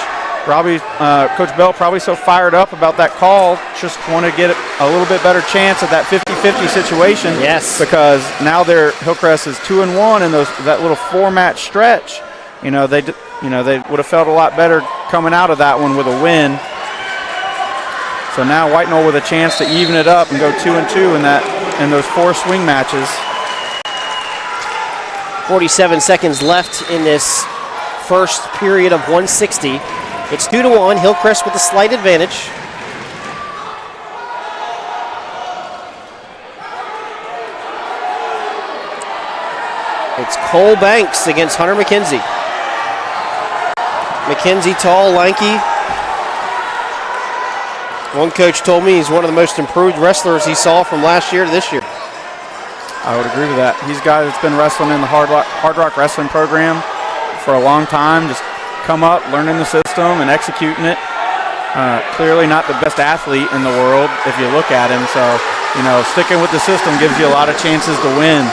Coach Bell probably so fired up about that call, just want to get a little bit better chance at that 50-50 situation. Yes. Because now Hillcrest is 2-1 in that little 4-match stretch. They would have felt a lot better coming out of that one with a win. So now White Knoll with a chance to even it up and go 2-2 in those 4 swing matches. 47 seconds left in this first period of 160. It's 2-1. Hillcrest with a slight advantage. It's Cole Banks against Hunter McKenzie. McKenzie, tall, lanky. One coach told me he's one of the most improved wrestlers he saw from last year to this year. I would agree with that. He's a guy that's been wrestling in the Hard Rock Wrestling program for a long time, just come up, learning the system and executing it. Clearly not the best athlete in the world if you look at him, so sticking with the system gives you a lot of chances to win.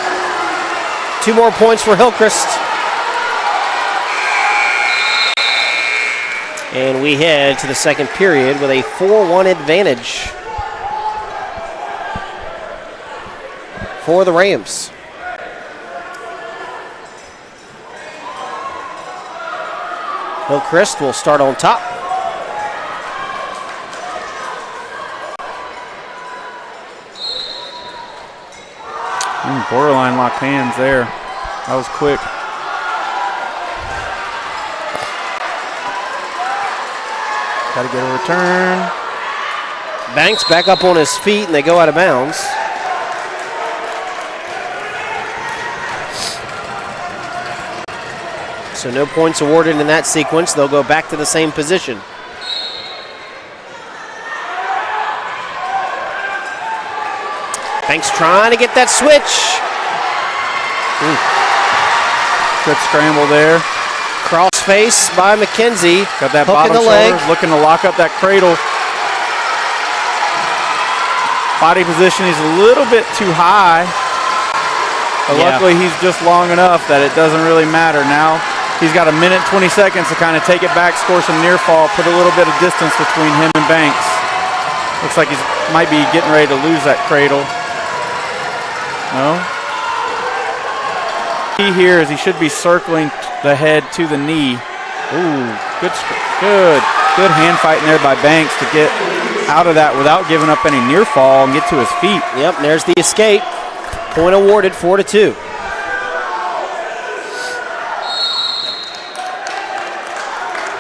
2 more points for Hillcrest. And we head to the second period with a 4-1 advantage for the Rams. Hillcrest will start on top. Borderline locked hands there. That was quick. Got to get a return. Banks back up on his feet and they go out of bounds. So no points awarded in that sequence. They'll go back to the same position. Banks trying to get that switch. Good scramble there. Crossface by McKenzie. Got that hook bottom in the shoulder, leg. looking to lock up that cradle. Body position is a little bit too high. But luckily he's just long enough that it doesn't really matter. Now He's got a minute 20 seconds to kind of take it back, score some near fall, put a little bit of distance between him and Banks. Looks like he might be getting ready to lose that cradle. No? Key here is he should be circling the head to the knee. Ooh, good hand fighting there by Banks to get out of that without giving up any near fall and get to his feet. Yep, and there's the escape. Point awarded, 4-2.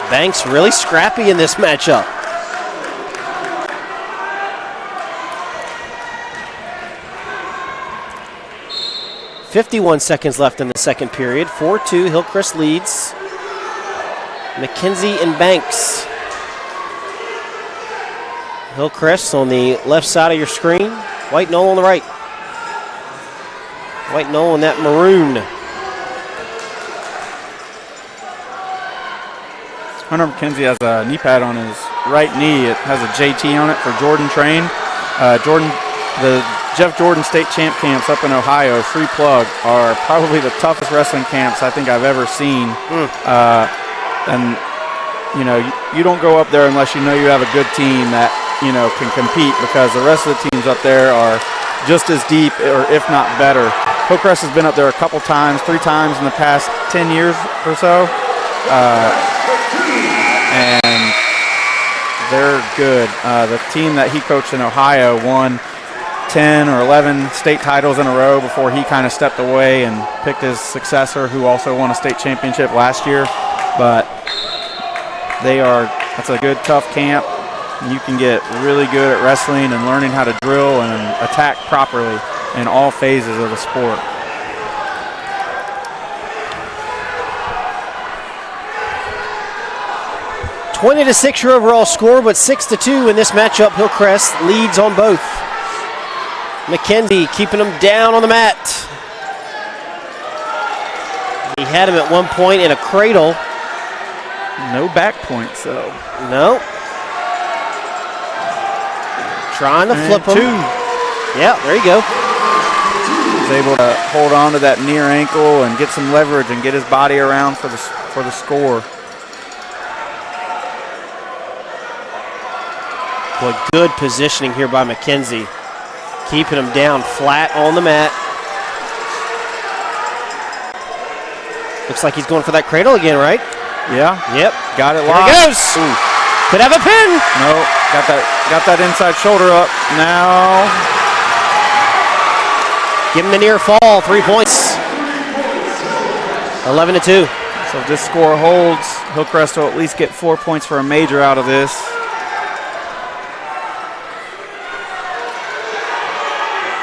Banks really scrappy in this matchup. .51 seconds left in the second period. 4-2, Hillcrest leads. McKenzie and Banks. Hillcrest on the left side of your screen. White Knoll on the right. White Knoll in that maroon. Hunter McKenzie has a knee pad on his right knee. It has a JT on it for Jordan Train. The Jeff Jordan State Champ camps up in Ohio, free plug, are probably the toughest wrestling camps I think I've ever seen. And you know, you don't go up there unless you know you have a good team that, you know, can compete, because the rest of the teams up there are just as deep, or if not better. Hillcrest has been up there a couple times, 3 times in the past 10 years or so. And they're good. The team that he coached in Ohio won 10 or 11 state titles in a row before he kind of stepped away and picked his successor, who also won a state championship last year. But that's a good, tough camp. You can get really good at wrestling and learning how to drill and attack properly in all phases of the sport. .20-6 your overall score, but 6-2 in this matchup. Hillcrest leads on both. McKenzie keeping him down on the mat. He had him at one point in a cradle. No back points, though. No. Trying to flip him. 2. Yeah, there you go. He's able to hold on to that near ankle and get some leverage and get his body around for the score. Boy, good positioning here by McKenzie. Keeping him down flat on the mat. Looks like he's going for that cradle again, right? Yeah. Yep. Got it Here locked. he goes. Ooh. Could have a pin. No. Got that inside shoulder up. Now. Give him the near fall. 3 points. 11-2. So if this score holds, Hillcrest will at least get 4 points for a major out of this.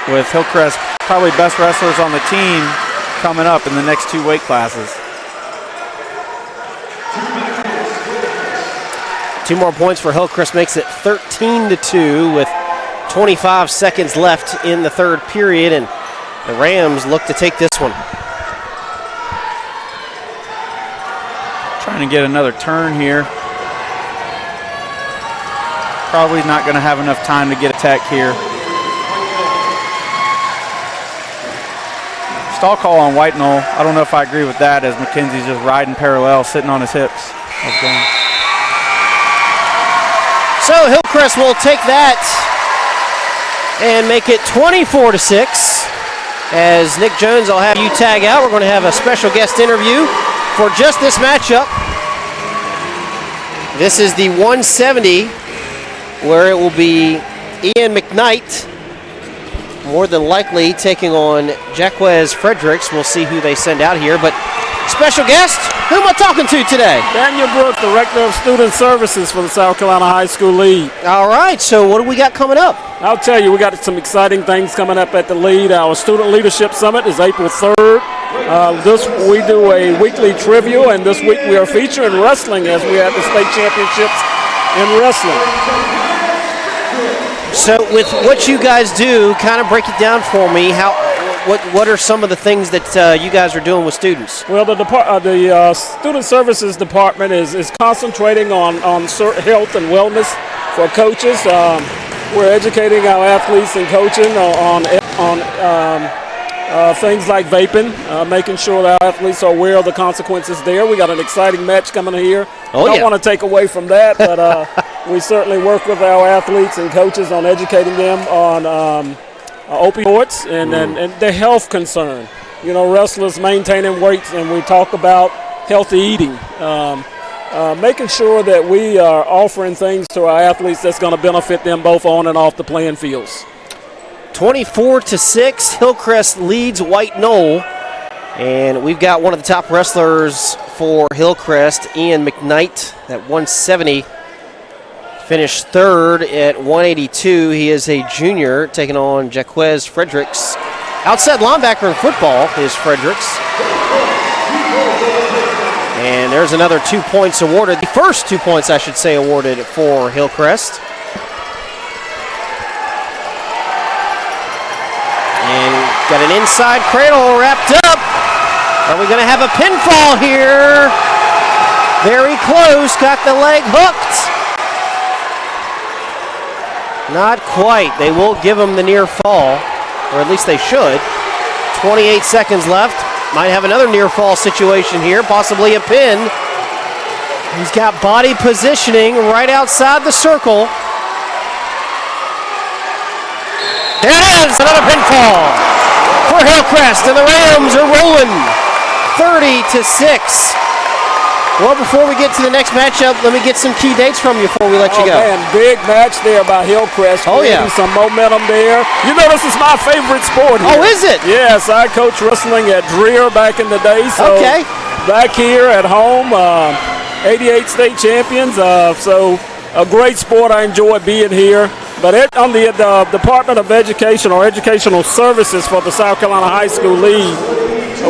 With Hillcrest probably best wrestlers on the team coming up in the next 2 weight classes. 2 more points for Hillcrest makes it 13-2 with 25 seconds left in the third period, and the Rams look to take this one. Trying to get another turn here. Probably not going to have enough time to get a tech here. Stall call on White Knoll. I don't know if I agree with that, as McKenzie's just riding parallel, sitting on his hips. So Hillcrest will take that and make it 24-6. As Nick Jones, I'll have you tag out. We're going to have a special guest interview for just this matchup. This is the 170, where it will be Ian McKnight, more than likely taking on Jaquez Fredericks. We'll see who they send out here. But special guest, who am I talking to today? Daniel Brooks, Director of Student Services for the South Carolina High School League. All right, so what do we got coming up? I'll tell you, we got some exciting things coming up at the Lead. Our Student Leadership Summit is April 3rd. We do a weekly trivia, and this week we are featuring wrestling as we have the state championships in wrestling. So with what you guys do, kind of break it down for me. What are some of the things that you guys are doing with students? Well, the Student Services Department is concentrating on health and wellness for coaches. We're educating our athletes and coaching on things like vaping, making sure that our athletes are aware of the consequences there. We got an exciting match coming here. Oh, Don't want to take away from that, but we certainly work with our athletes and coaches on educating them on opioids and their health concern. You know, wrestlers maintaining weights, and we talk about healthy eating. Making sure that we are offering things to our athletes that's going to benefit them both on and off the playing fields. 24-6, Hillcrest leads White Knoll. And we've got one of the top wrestlers for Hillcrest, Ian McKnight, at 170. Finished third at 182. He is a junior, taking on Jaquez Fredericks. Outside linebacker in football is Fredericks. And there's another 2 points awarded. The first 2 points, I should say, awarded for Hillcrest. And got an inside cradle wrapped up. Are we going to have a pinfall here? Very close. Got the leg hooked. Not quite. They will give him the near fall, or at least they should. 28 seconds left. Might have another near fall situation here, possibly a pin. He's got body positioning right outside the circle. There it is, another pinfall for Hillcrest, and the Rams are rolling 30-6. Well, before we get to the next matchup, let me get some key dates from you before we let you go. Man, big match there by Hillcrest. Oh, yeah. Some momentum there. You know, this is my favorite sport here. Oh, is it? Yes, I coached wrestling at Dreer back in the day. So okay. Back here at home, 88 state champions. So a great sport. I enjoy being here. But on the Department of Education or Educational Services for the South Carolina High School League,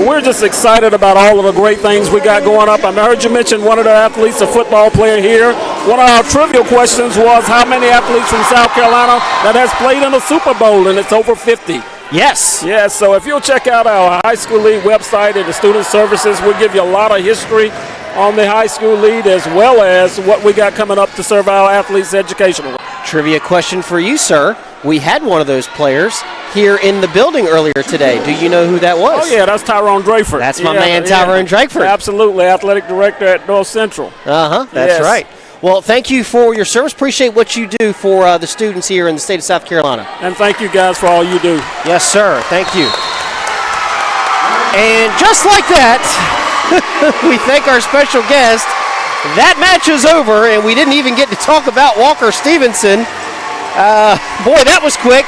we're just excited about all of the great things we got going up. I heard you mention one of the athletes, a football player here. One of our trivial questions was how many athletes from South Carolina that has played in a Super Bowl, and it's over 50. Yes. Yes, so if you'll check out our high school league website and the student services, we'll give you a lot of history on the high school league as well as what we got coming up to serve our athletes educationally. Trivia question for you, sir. We had one of those players here in the building earlier today. Do you know who that was? Oh, yeah, that's Tyrone Drayford. That's my man, Tyrone Drayford. Absolutely, athletic director at North Central. That's yes. right. Well, thank you for your service. Appreciate what you do for the students here in the state of South Carolina. And thank you guys for all you do. Yes, sir. Thank you. And just like that, we thank our special guest. That match is over, and we didn't even get to talk about Walker Stevenson. Boy, that was quick.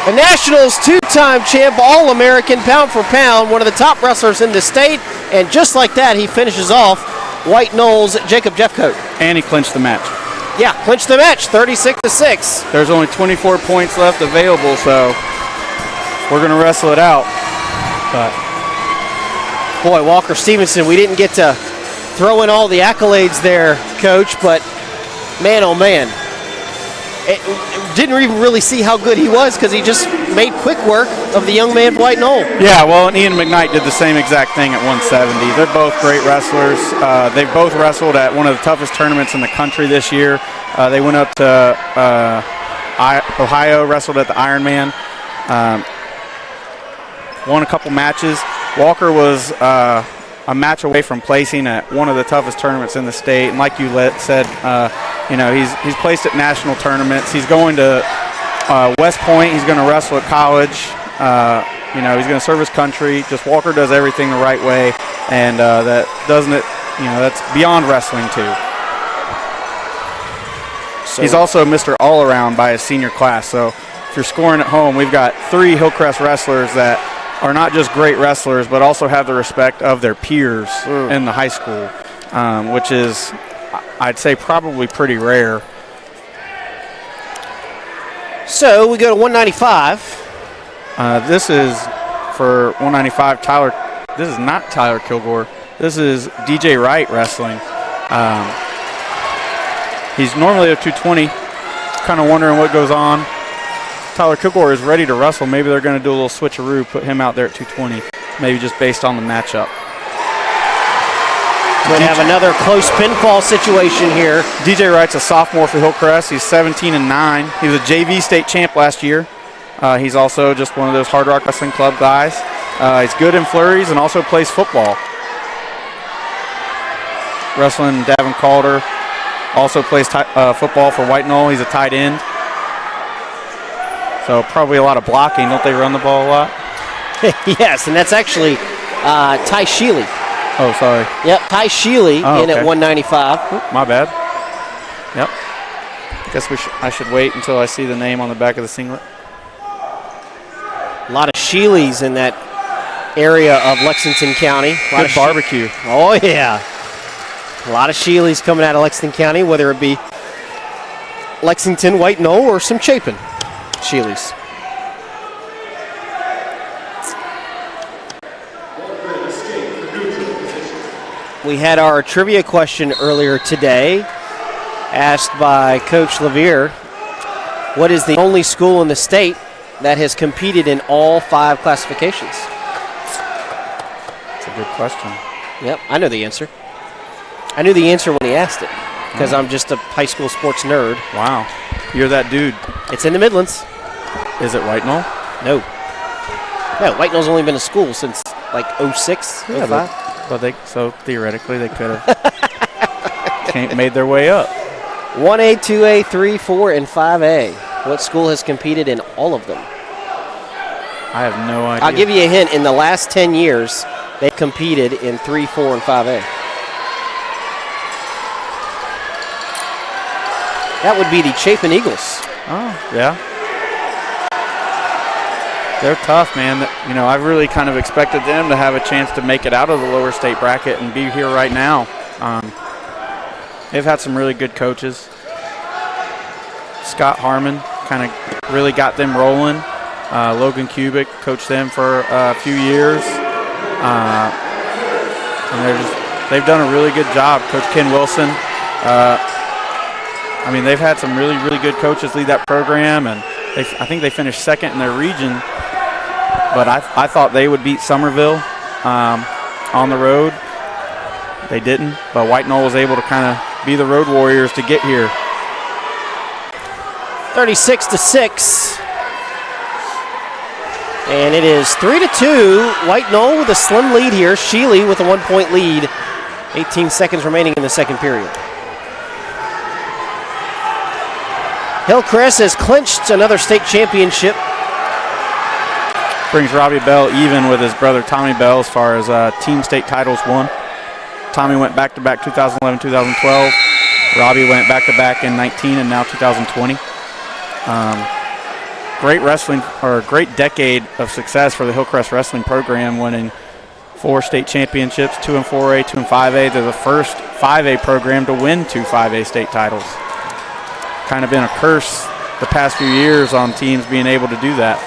The Nationals two-time champ, All-American, pound for pound, one of the top wrestlers in the state. And just like that, he finishes off White Knoll's Jacob Jeffcoat. And he clinched the match. Yeah, clinched the match, 36-6. There's only 24 points left available, so we're going to wrestle it out. But boy, Walker Stevenson, we didn't get to throw in all the accolades there, Coach, but man, oh man. Didn't even really see how good he was because he just made quick work of the young man, White Knoll. Yeah, well, and Ian McKnight did the same exact thing at 170. They're both great wrestlers. They've both wrestled at one of the toughest tournaments in the country this year. They went up to Ohio, wrestled at the Ironman, won a couple matches. Walker was a match away from placing at one of the toughest tournaments in the state. And like you said, he's placed at national tournaments. He's going to West Point. He's going to wrestle at college. He's going to serve his country. Just Walker does everything the right way, and that's beyond wrestling too. So he's also Mr. All-Around by his senior class. So if you're scoring at home, we've got 3 Hillcrest wrestlers that are not just great wrestlers, but also have the respect of their peers in the high school, which is, I'd say, probably pretty rare. So we go to 195. This is for 195, Tyler. This is not Tyler Kilgore. This is DJ Wright wrestling. He's normally at 220. Kind of wondering what goes on. Tyler Kilgore is ready to wrestle. Maybe they're going to do a little switcheroo, put him out there at 220, maybe just based on the matchup. We have another close pinfall situation here. DJ Wright's a sophomore for Hillcrest. He's 17-9. He was a JV state champ last year. He's also just one of those Hard Rock Wrestling Club guys. He's good in flurries and also plays football. Wrestling Davin Calder also plays football for White Knoll. He's a tight end. So probably a lot of blocking. Don't they run the ball a lot? Yes, and that's actually Ty Sheely. Oh, sorry. Yep, Ty Sheely in at 195. Ooh, my bad. Yep. Guess I should wait until I see the name on the back of the singlet. A lot of Sheelys in that area of Lexington County. Good barbecue. Oh, yeah. A lot of Sheelys coming out of Lexington County, whether it be Lexington, White Knoll, or some Chapin Sheelys. We had our trivia question earlier today, asked by Coach Levere, what is the only school in the state that has competed in all 5 classifications? That's a good question. Yep, I know the answer. I knew the answer when he asked it because I'm just a high school sports nerd. Wow. You're that dude. It's in the Midlands. Is it White Knoll? No. No, White Knoll's only been a school since like 06, 05. So theoretically they could have made their way up. 1A, 2A, 3, 4, and 5A. What school has competed in all of them? I have no idea. I'll give you a hint. In the last 10 years, they competed in 3, 4, and 5A. That would be the Chapin Eagles. Oh, yeah. They're tough, man. You know, I've really kind of expected them to have a chance to make it out of the lower state bracket and be here right now. They've had some really good coaches. Scott Harmon kind of really got them rolling. Logan Kubik coached them for a few years. And they've done a really good job. Coach Ken Wilson. I mean, they've had some really, really good coaches lead that program, and I think they finished second in their region. But I thought they would beat Somerville on the road. They didn't, but White Knoll was able to kind of be the road warriors to get here. 36-6. And it is 3-2. White Knoll with a slim lead here. Sheely with a 1-point lead. 18 seconds remaining in the second period. Hillcrest has clinched another state championship. Brings Robbie Bell even with his brother Tommy Bell as far as team state titles won. Tommy went back-to-back 2011, 2012. Robbie went back-to-back in 19 and now 2020. Great wrestling, or a great decade of success for the Hillcrest wrestling program, winning 4 state championships, 2 in 4A, 2 in 5A. They're the first 5A program to win 2 5A state titles. Kind of been a curse the past few years on teams being able to do that.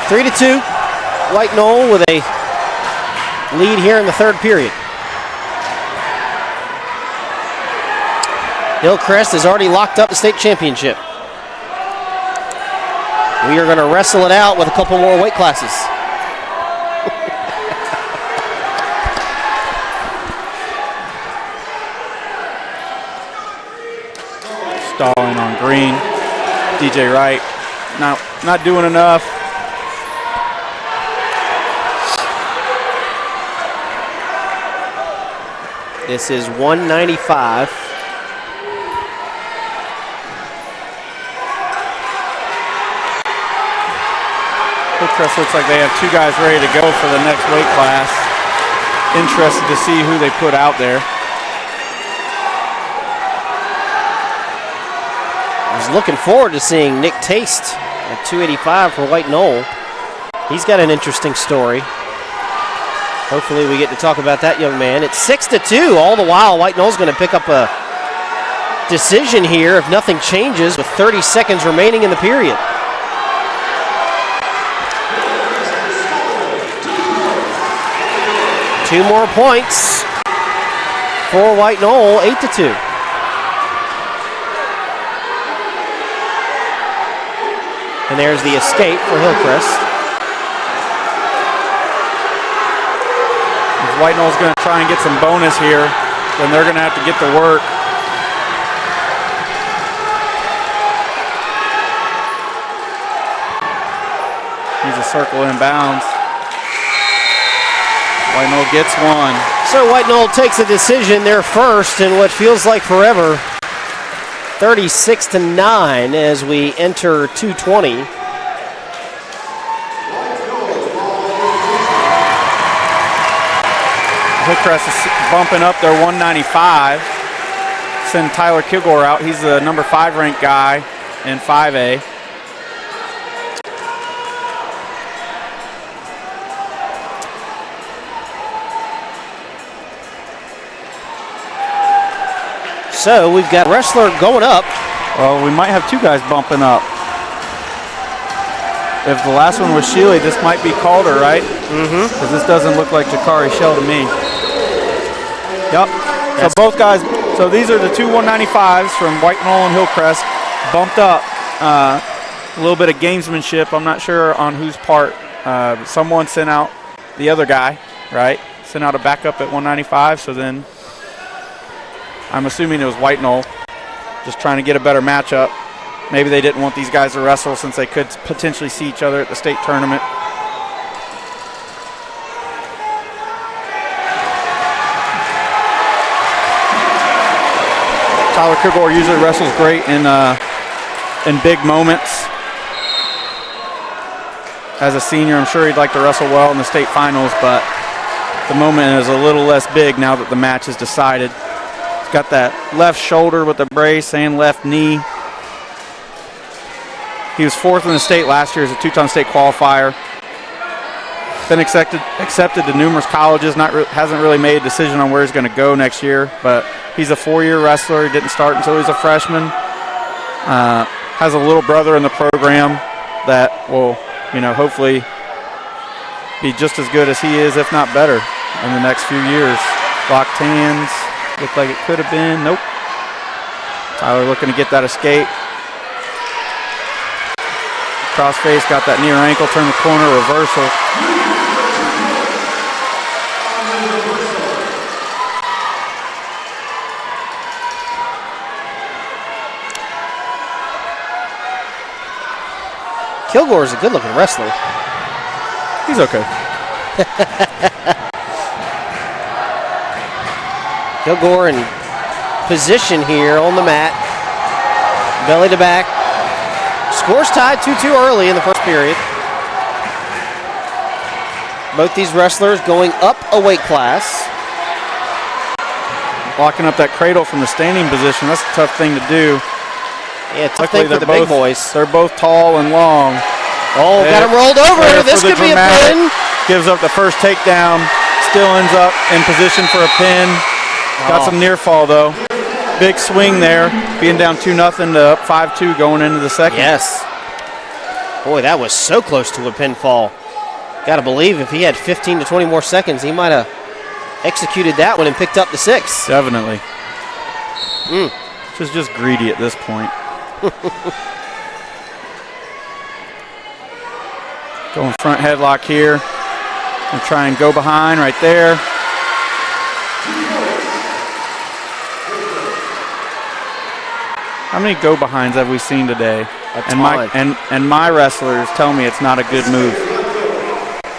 Three to 2. White Knoll with a lead here in the third period. Hillcrest has already locked up the state championship. We are going to wrestle it out with a couple more weight classes. Stalling on green. DJ Wright not doing enough. This is 195. Hillcrest looks like they have 2 guys ready to go for the next weight class. Interested to see who they put out there. I was looking forward to seeing Nick Taste at 285 for White Knoll. He's got an interesting story. Hopefully we get to talk about that young man. It's 6-2. All the while, White Knoll's going to pick up a decision here if nothing changes with 30 seconds remaining in the period. Two more points for White Knoll, 8-2. And there's the escape for Hillcrest. White Knoll's going to try and get some bonus here. then they're going to have to get to work. He's a circle inbounds. White Knoll gets one. So White Knoll takes a decision there first in what feels like forever. 36-9 as we enter 2:20. Hillcrest is bumping up their 195. Send Tyler Kilgore out. He's the number 5 ranked guy in 5A. So we've got wrestler going up. Well, we might have 2 guys bumping up. If the last one was Shealy, this might be Calder, right? Mm-hmm. Because this doesn't look like Jakari Shell to me. Yep. So both guys, so these are the 2 195s from White Knoll and Hillcrest, bumped up. A little bit of gamesmanship. I'm not sure on whose part. Someone sent out the other guy, right? Sent out a backup at 195, so then I'm assuming it was White Knoll just trying to get a better matchup. Maybe they didn't want these guys to wrestle since they could potentially see each other at the state tournament. Tyler Kilgore usually wrestles great in big moments. As a senior, I'm sure he'd like to wrestle well in the state finals, but the moment is a little less big now that the match is decided. He's got that left shoulder with the brace and left knee. He was 4th in the state last year as a 2-time state qualifier. Been accepted to numerous colleges. Hasn't really made a decision on where he's going to go next year, but he's a 4-year wrestler. He didn't start until he was a freshman. Has a little brother in the program that will, hopefully be just as good as he is, if not better, in the next few years. Locked hands. Looked like it could have been. Nope. Tyler looking to get that escape. Crossface, got that near ankle, turn the corner, reversal. Kilgore is a good-looking wrestler. He's okay. Kilgore in position here on the mat. Belly to back. Scores tied 2-2 early in the first period. Both these wrestlers going up a weight class. Locking up that cradle from the standing position. That's a tough thing to do. Yeah, tough thing for the big boys. They're both tall and long. Oh, got him rolled over. This could be a pin. Gives up the first takedown. Still ends up in position for a pin. Got some near fall, though. Big swing there. Being down 2-0 to up 5-2 going into the second. Yes. Boy, that was so close to a pinfall. Got to believe if he had 15 to 20 more seconds, he might have executed that one and picked up the 6. Definitely. Just greedy at this point. Going front headlock here. And try and go behind right there. How many go behinds have we seen today? And my wrestlers tell me it's not a good move.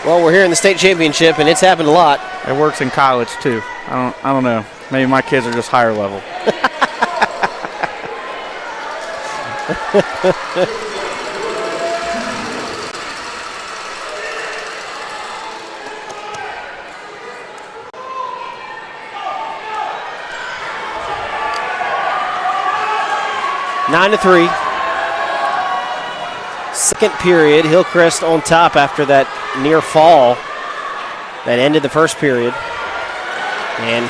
Well, we're here in the state championship, and it's happened a lot. It works in college too. I don't know. Maybe my kids are just higher level. Nine to 3. Second period, Hillcrest on top after that near fall that ended the first period. And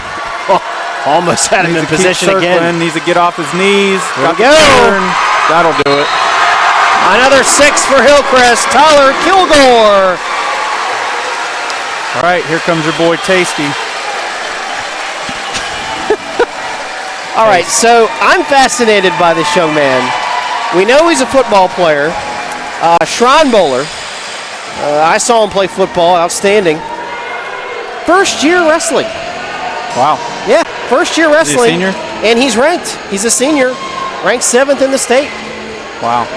almost had him in position again. Needs to get off his knees. Here we go. That'll do it. Another 6 for Hillcrest. Tyler Kilgore. All right, here comes your boy Tasty. All right, so I'm fascinated by this young man. We know he's a football player, shrine bowler. I saw him play football, outstanding. First year wrestling. Wow. Yeah, first-year wrestling. Is he a senior? And he's ranked. He's a senior, ranked 7th in the state. Wow.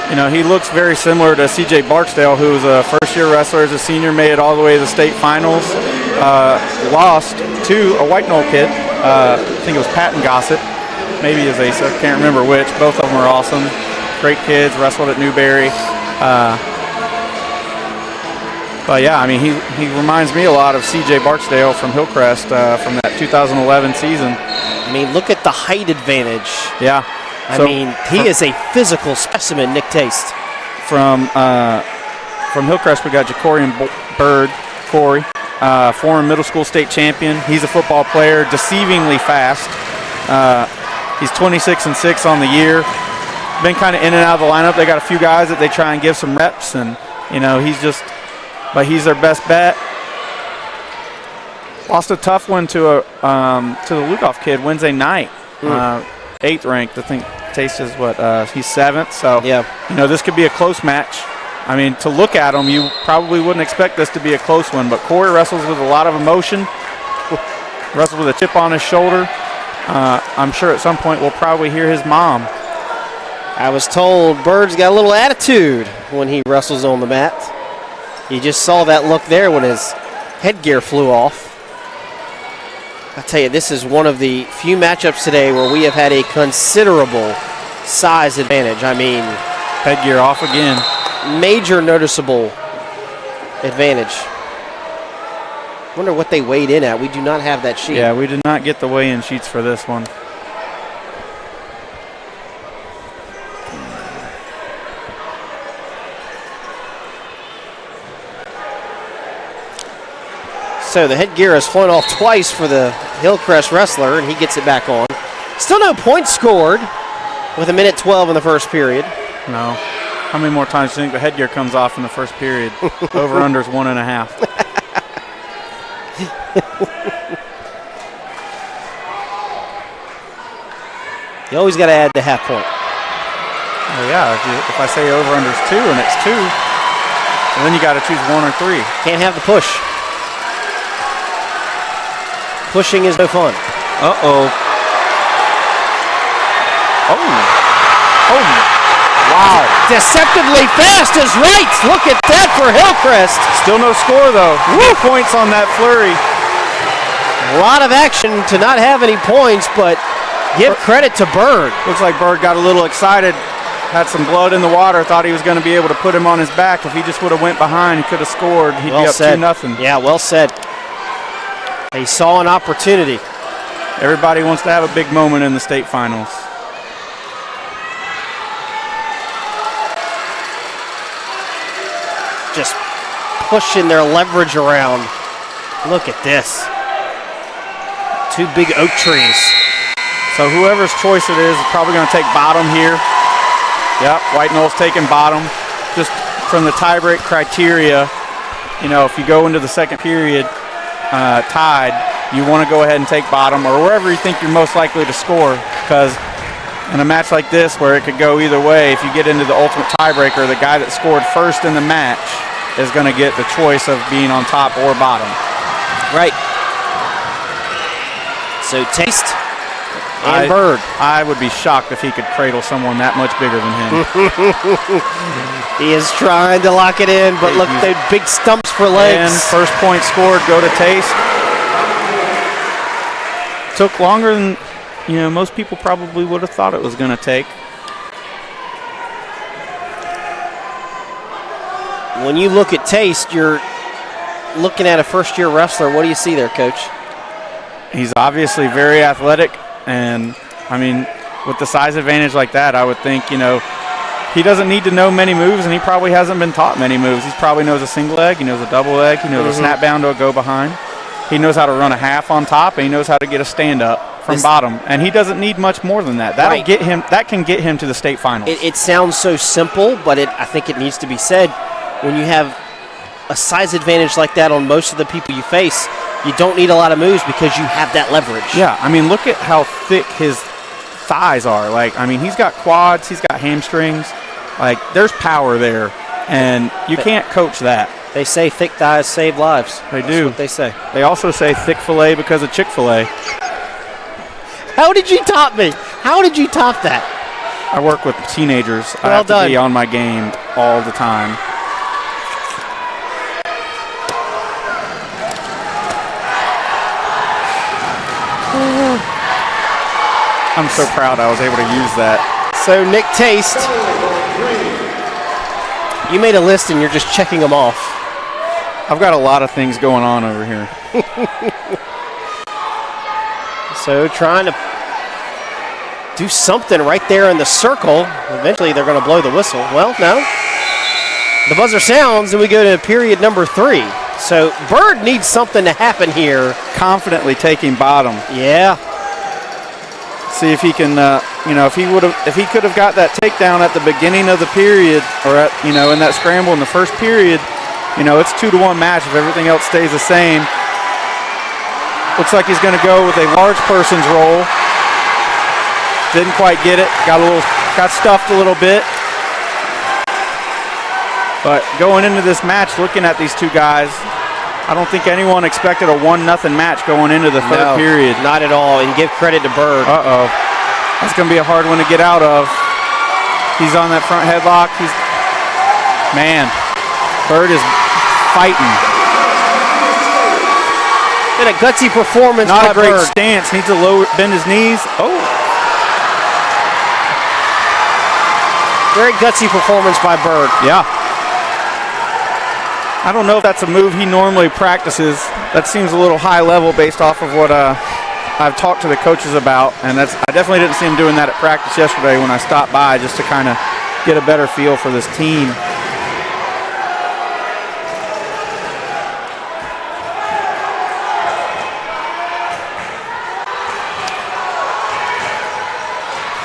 You know, he looks very similar to C.J. Barksdale, who was a first-year wrestler as a senior, made it all the way to the state finals, lost to a White Knoll kid. I think it was Patton Gossett, maybe his Asa, can't remember which. Both of them are awesome. Great kids, wrestled at Newberry. But yeah, I mean, he reminds me a lot of C.J. Barksdale from Hillcrest from that 2011 season. I mean, look at the height advantage. Yeah. I mean, he is a physical specimen, Nick Taste. From Hillcrest, we got Jacorian Bird, Corey, former middle school state champion. He's a football player, deceivingly fast. He's 26-6 on the year. Been kind of in and out of the lineup. They got a few guys that they try and give some reps, and you know, he's their best bet. Lost a tough one to the Lugoff kid Wednesday night. 8th ranked. I think Taste is he's 7th. So yeah, you know, this could be a close match. I mean, to look at him, you probably wouldn't expect this to be a close one, but Corey wrestles with a lot of emotion. Wrestles with a chip on his shoulder. I'm sure at some point we'll probably hear his mom. I was told Bird's got a little attitude when he wrestles on the mat. You just saw that look there when his headgear flew off. I tell you, this is one of the few matchups today where we have had a considerable size advantage. I mean, headgear off again. Major noticeable advantage. Wonder what they weighed in at. We do not have that sheet. Yeah, we did not get the weigh-in sheets for this one. So the headgear has flown off twice for the Hillcrest wrestler, and he gets it back on. Still no points scored with 1:12 in the first period. No. How many more times do you think the headgear comes off in the first period? Over-under is 1.5. You always got to add the half point. Oh yeah, if I say over-under is 2 and it's 2, and then you got to choose 1 or 3. Can't have the push. Pushing is no fun. Uh-oh. Oh, wow. Deceptively fast is right. Look at that for Hillcrest. Still no score, though. 2 points on that flurry. A lot of action to not have any points, but give credit to Bird. Looks like Bird got a little excited, had some blood in the water, thought he was going to be able to put him on his back. If he just would have went behind, he could have scored. He'd be up 2-0. Yeah, well said. He saw an opportunity. Everybody wants to have a big moment in the state finals. Just pushing their leverage around. Look at this. 2 big oak trees. So whoever's choice it is probably going to take bottom here. Yep, White Knoll's taking bottom. Just from the tiebreak criteria, you know, if you go into the second period tied, you want to go ahead and take bottom or wherever you think you're most likely to score, because in a match like this where it could go either way, if you get into the ultimate tiebreaker, the guy that scored first in the match is going to get the choice of being on top or bottom. Right. So Taste and Bird. I would be shocked if he could cradle someone that much bigger than him. He is trying to lock it in, but look, the big stumps for legs. And first point scored, go to Taste. Took longer than most people probably would have thought it was going to take. When you look at Taste, you're looking at a first-year wrestler. What do you see there, Coach? He's obviously very athletic, and I mean, with the size advantage like that, I would think, he doesn't need to know many moves, and he probably hasn't been taught many moves. He probably knows a single leg, he knows a double leg, he knows a snap down to a go behind. He knows how to run a half on top, and he knows how to get a stand up from bottom, and he doesn't need much more than that. That'll get him. That can get him to the state finals. It sounds so simple, but I think it needs to be said. When you have a size advantage like that on most of the people you face, you don't need a lot of moves because you have that leverage. Yeah, I mean, look at how thick his thighs are. He's got quads, he's got hamstrings. There's power there, and you can't coach that. They say thick thighs save lives. They That's do. what they say. They also say thick filet because of Chick-fil-A. How did you top me? How did you top that? I work with teenagers. I Well have done. to be on my game all the time. I'm so proud I was able to use that. So, Nick Taste, you made a list and you're just checking them off. I've got a lot of things going on over here. So, trying to do something right there in the circle. Eventually, they're going to blow the whistle. Well, no. The buzzer sounds, and we go to period number 3. So, Bird needs something to happen here. Confidently taking bottom. Yeah. See if he can, if he could have got that takedown at the beginning of the period, or in that scramble in the first period, it's 2-1 match if everything else stays the same. Looks like he's going to go with a large person's roll. Didn't quite get it. Got stuffed a little bit. But going into this match, looking at these two guys, I don't think anyone expected a 1-0 match going into the third period. Not at all, and give credit to Bird. Uh-oh. That's going to be a hard one to get out of. He's on that front headlock. Man, Bird is fighting. Been a gutsy performance Not by a great Bird. stance. Needs to bend his knees. Oh. Very gutsy performance by Bird. Yeah. I don't know if that's a move he normally practices. That seems a little high level based off of what I've talked to the coaches about, and I definitely didn't see him doing that at practice yesterday when I stopped by just to kind of get a better feel for this team.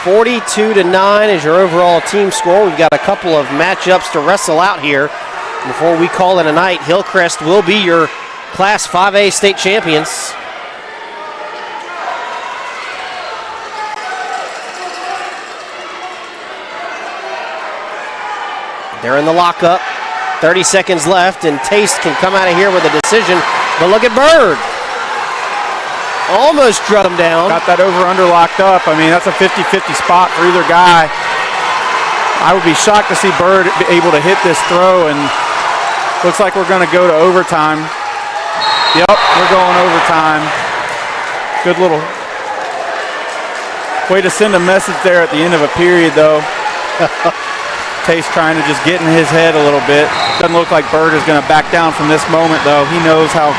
(42-9) is your overall team score. We've got a couple of matchups to wrestle out here. Before we call it a night, Hillcrest will be your Class 5A state champions. They're in the lockup. 30 seconds left, and Taste can come out of here with a decision. But look at Bird. Almost drug him down. Got that over-under locked up. I mean, that's a 50-50 spot for either guy. I would be shocked to see Bird be able to hit this throw, and looks like we're going to go to overtime. Yep, we're going overtime. Good little way to send a message there at the end of a period, though. Taste trying to just get in his head a little bit. Doesn't look like Bird is going to back down from this moment, though. He knows how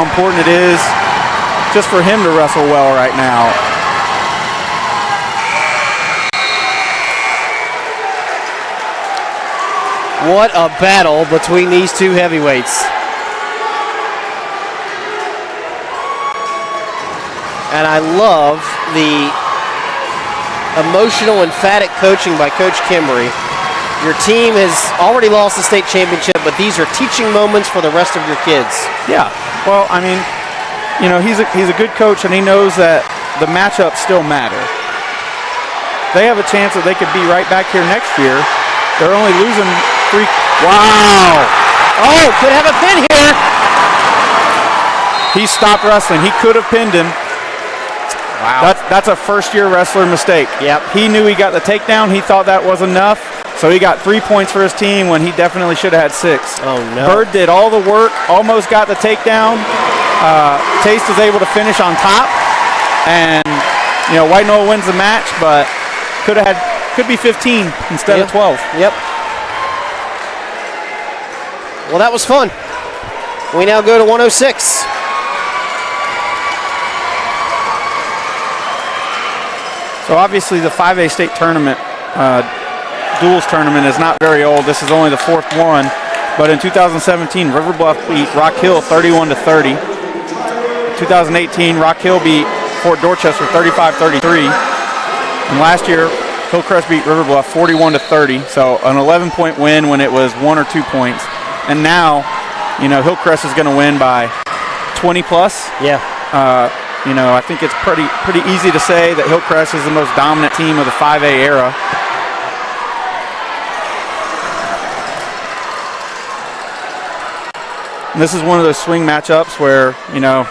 important it is just for him to wrestle well right now. What a battle between these two heavyweights. And I love the emotional, emphatic coaching by Coach Kimbry. Your team has already lost the state championship, but these are teaching moments for the rest of your kids. Yeah, well, I mean, he's a good coach, and he knows that the matchups still matter. They have a chance that they could be right back here next year. They're only losing 3. Wow! Oh, could have a pin here. He stopped wrestling. He could have pinned him. Wow. That's a first-year wrestler mistake. Yep. He knew he got the takedown. He thought that was enough. So he got 3 points for his team when he definitely should have had 6. Oh, no. Bird did all the work, almost got the takedown. Taste was able to finish on top. And, White Knoll wins the match, but could be 15 instead of 12. Yep. Well, that was fun. We now go to 106. So obviously the 5A state tournament, duals tournament, is not very old. This is only the 4th one. But in 2017, River Bluff beat Rock Hill 31-30. 2018, Rock Hill beat Fort Dorchester 35-33. And last year, Hillcrest beat River Bluff 41-30. So an 11-point win when it was 1 or 2 points. And now, Hillcrest is going to win by 20 plus. Yeah. I think it's pretty easy to say that Hillcrest is the most dominant team of the 5A era. And this is one of those swing matchups where, you know,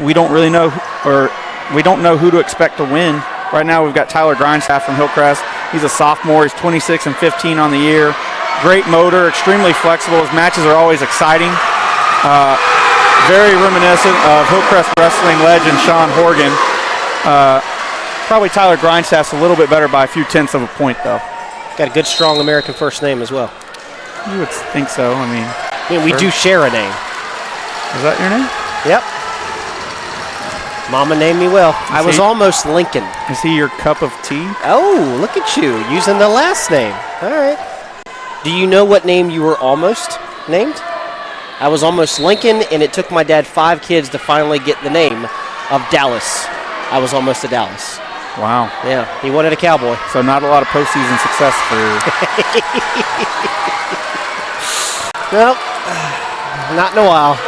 we don't really know, or we don't know who to expect to win. Right now we've got Tyler Grindstaff from Hillcrest. He's a sophomore. He's 26 and 15 on the year. Great motor, extremely flexible. His matches are always exciting. Very reminiscent of Hillcrest wrestling legend Sean Horgan. Probably Tyler Grindstaff's a little bit better by a few tenths of a point, though. Got a good, strong American first name as well. You would think so. I mean, we do share a name. Is that your name? Yep. Mama named me well. I was almost Lincoln. Is he your cup of tea? Oh, look at you, using the last name. All right. Do you know what name you were almost named? I was almost Lincoln, and it took my dad 5 kids to finally get the name of Dallas. I was almost a Dallas. Wow. Yeah, he wanted a cowboy. So not a lot of postseason success for Nope, not in a while.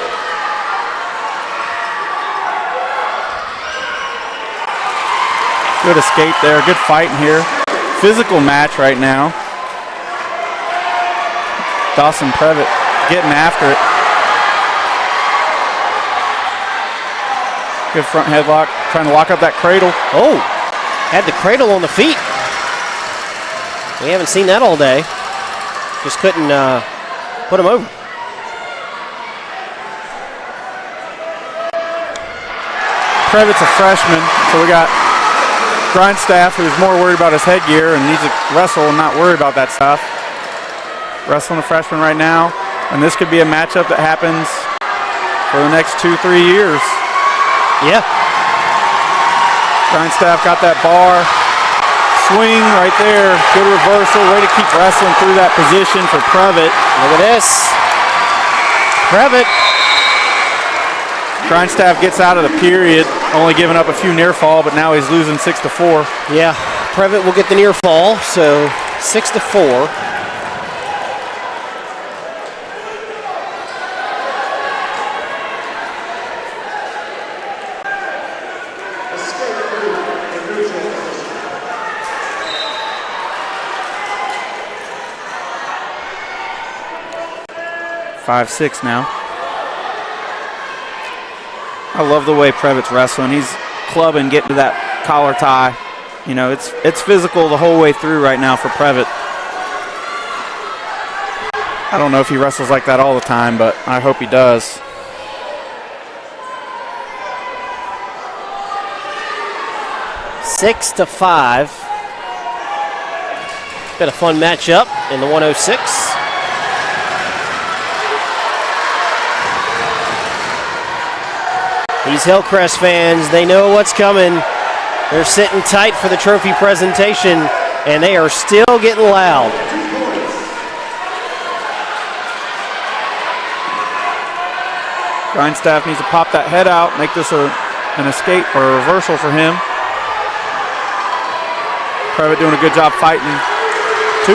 Good escape there. Good fighting here. Physical match right now. Dawson Previtt getting after it. Good front headlock. Trying to lock up that cradle. Oh, had the cradle on the feet. We haven't seen that all day. Just couldn't put him over. Previtt's a freshman, so we got Grindstaff, who's more worried about his headgear and needs to wrestle and not worry about that stuff. Wrestling a freshman right now, and this could be a matchup that happens for the next 2-3 years. Yeah. Grindstaff got that bar. Swing right there. Good reversal. Way to keep wrestling through that position for Previtt. Look at this. Previtt. Grindstaff gets out of the period, only giving up a few near fall, but now he's losing 6-4. Yeah, Previtt will get the near fall, so 6-4. Five, 6 now. I love the way Previtt's wrestling. He's clubbing, getting to that collar tie. You know, it's physical the whole way through right now for Previtt. I don't know if he wrestles like that all the time, but I hope he does. Six to 5. Been a fun matchup in the 106. These Hillcrest fans, they know what's coming. They're sitting tight for the trophy presentation, and they are still getting loud. Grindstaff needs to pop that head out, make this an escape or a reversal for him. Previtt doing a good job fighting. 2.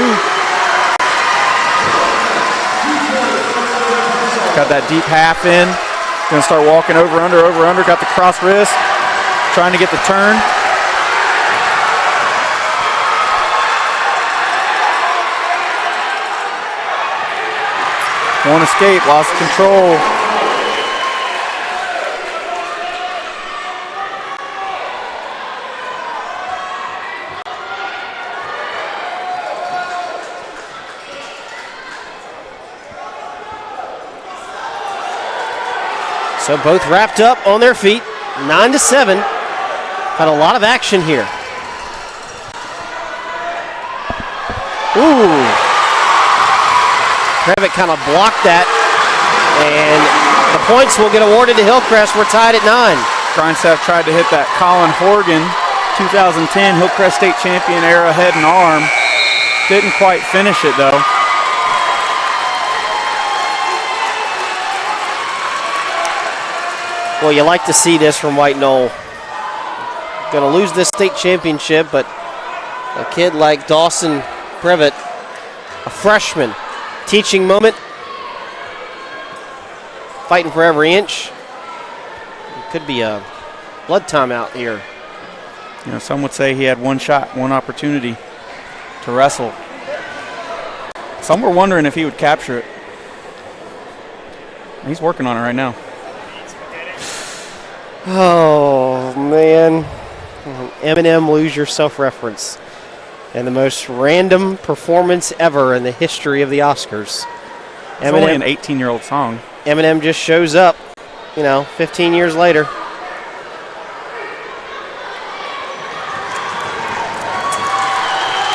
Got that deep half in. Gonna start walking over, under, got the cross wrist, trying to get the turn. One escape, lost control. So both wrapped up on their feet, 9-7. Had a lot of action here. Ooh. Previtt kind of blocked that, and the points will get awarded to Hillcrest. We're tied at 9. Grindstaff tried to hit that Colin Horgan 2010 Hillcrest State Champion era head and arm. Didn't quite finish it though. Well, you like to see this from White Knoll. Going to lose this state championship, but a kid like Dawson Previtt, a freshman, teaching moment, fighting for every inch. It could be a blood timeout here. You know, some would say he had one shot, one opportunity to wrestle. Some were wondering if he would capture it. He's working on it right now. Oh, man. Eminem, lose your self-reference. And the most random performance ever in the history of the Oscars. It's only an 18-year-old song. Eminem just shows up, 15 years later.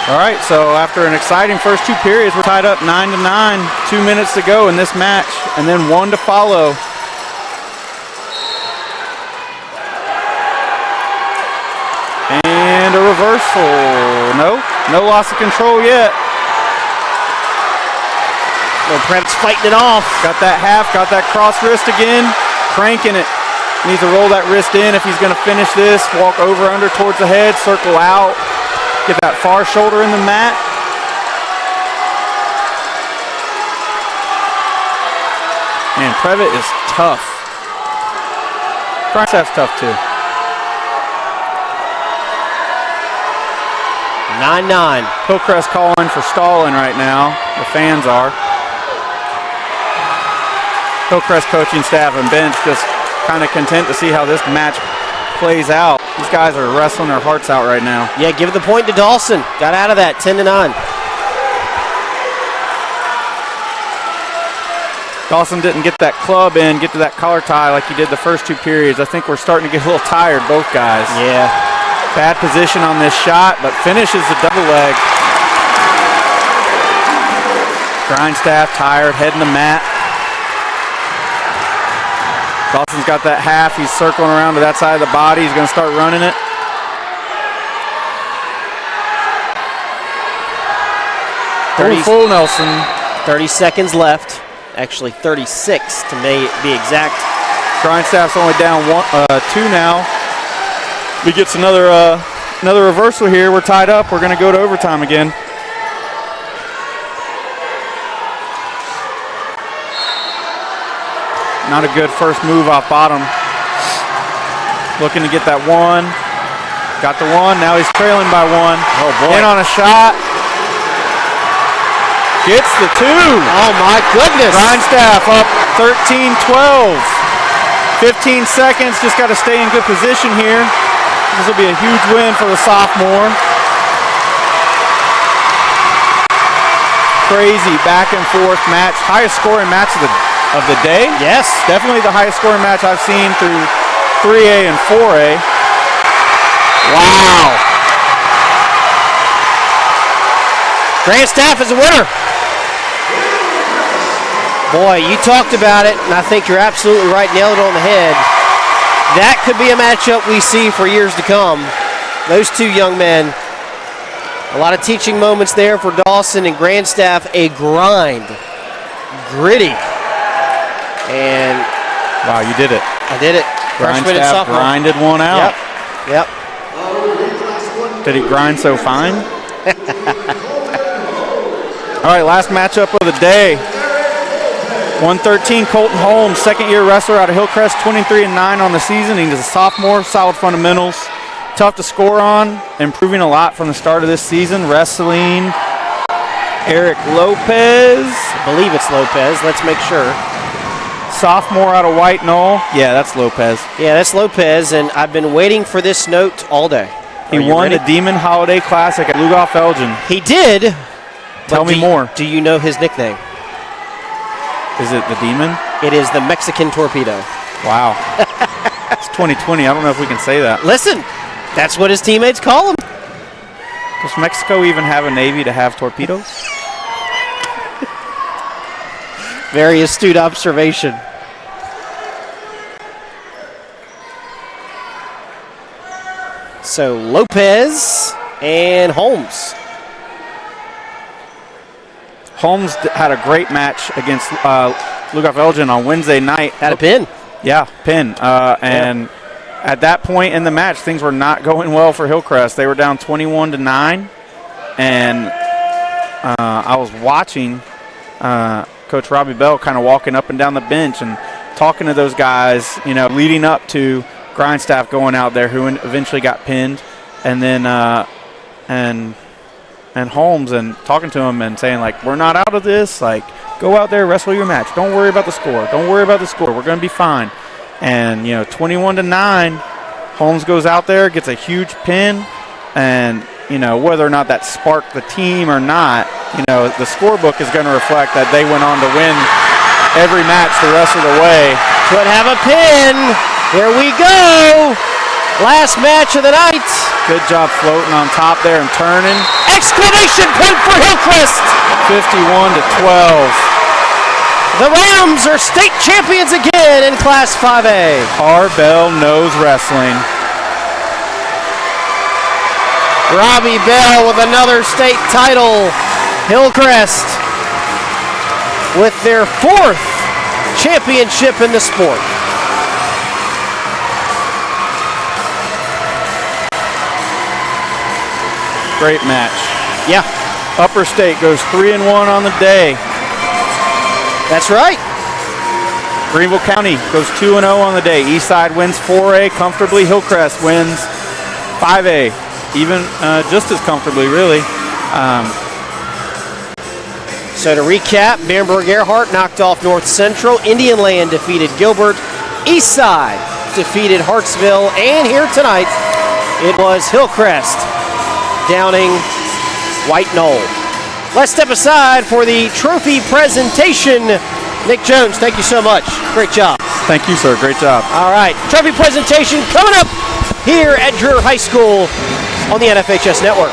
All right, so after an exciting first 2 periods, we're tied up 9-9, 2 minutes to go in this match, and then 1 to follow. And a reversal. No loss of control yet. Well, Prev's fighting it off. Got that half, got that cross wrist again, cranking it. Needs to roll that wrist in if he's going to finish this. Walk over, under, towards the head, circle out. Get that far shoulder in the mat. Man, Previtt is tough. Grindstaff's tough too. 9-9. Hillcrest calling for stalling right now. The fans are. Hillcrest coaching staff and bench just kind of content to see how this match plays out. These guys are wrestling their hearts out right now. Yeah, give the point to Dawson. Got out of that 10-9. Dawson didn't get that club in, get to that collar tie like he did the first 2 periods. I think we're starting to get a little tired, both guys. Yeah. Bad position on this shot, but finishes the double leg. Grindstaff tired, heading the mat. Dawson's got that half. He's circling around to that side of the body. He's going to start running it. Full Nelson. 30 seconds left. Actually, 36 to be exact. Grindstaff's only down 2 now. If he gets another reversal here, we're tied up. We're going to go to overtime again. Not a good first move off bottom. Looking to get that 1. Got the 1. Now he's trailing by 1. Oh, boy. In on a shot. Gets the 2. Oh, my goodness. Grindstaff up 13-12. 15 seconds. Just got to stay in good position here. This will be a huge win for the sophomore. Crazy back and forth match. Highest scoring match of the day. Yes. Definitely the highest scoring match I've seen through 3A and 4A. Wow. Grandstaff is a winner. Boy, you talked about it, and I think you're absolutely right. Nailed it on the head. That could be a matchup we see for years to come. Those 2 young men. A lot of teaching moments there for Dawson and Grandstaff. A grind. Gritty. And wow, you did it. I did it. Freshman and Grindstaff sophomore. grinded one out. Yep. Did he grind so fine? All right, last matchup of the day. 113, Colton Holmes, second-year wrestler out of Hillcrest, 23-9 on the season. He's a sophomore, solid fundamentals. Tough to score on, improving a lot from the start of this season. Wrestling, Eric Lopez. I believe it's Lopez. Let's make sure. Sophomore out of White Knoll. Yeah, that's Lopez. Yeah, that's Lopez, and I've been waiting for this note all day. He won the Demon Holiday Classic at Lugoff, Elgin. He did. Tell me more. Do you know his nickname? Is it the Demon? It is the Mexican Torpedo. Wow. It's 2020. I don't know if we can say that. Listen, that's what his teammates call him. Does Mexico even have a Navy to have torpedoes? Very astute observation. So Lopez and Holmes. Holmes had a great match against Lugoff Elgin on Wednesday night. Had a pin. Yeah, pin. And at that point in the match, things were not going well for Hillcrest. They were down 21-9. And I was watching Coach Robbie Bell kind of walking up and down the bench and talking to those guys, leading up to Grindstaff going out there, who eventually got pinned. And then and Holmes, and talking to him and saying, like, we're not out of this. Like, Go out there, wrestle your match. Don't worry about the score. Don't worry about the score. We're going to be fine. And, 21-9, Holmes goes out there, gets a huge pin, and, whether or not that sparked the team or not, the scorebook is going to reflect that they went on to win every match the rest of the way. Could have a pin. Here we go. Last match of the night. Good job floating on top there and turning. Exclamation point for Hillcrest. 51-12. The Rams are state champions again in Class 5A. Our Bell knows wrestling. Robbie Bell with another state title. Hillcrest with their 4th championship in the sport. Great match. Yeah, Upper State goes 3-1 on the day. that's right. Greenville County goes 2-0 on the day. Eastside wins 4A comfortably. Hillcrest wins 5A, even just as comfortably, really. So to recap, Bamberg-Earhart knocked off North Central. Indian Land defeated Gilbert. Eastside defeated Hartsville. And here tonight, it was Hillcrest downing White Knoll. Let's step aside for the trophy presentation. Nick Jones, thank you so much. Great job. Thank you, sir. Great job. All right, trophy presentation coming up here at Dreher High School on the NFHS Network.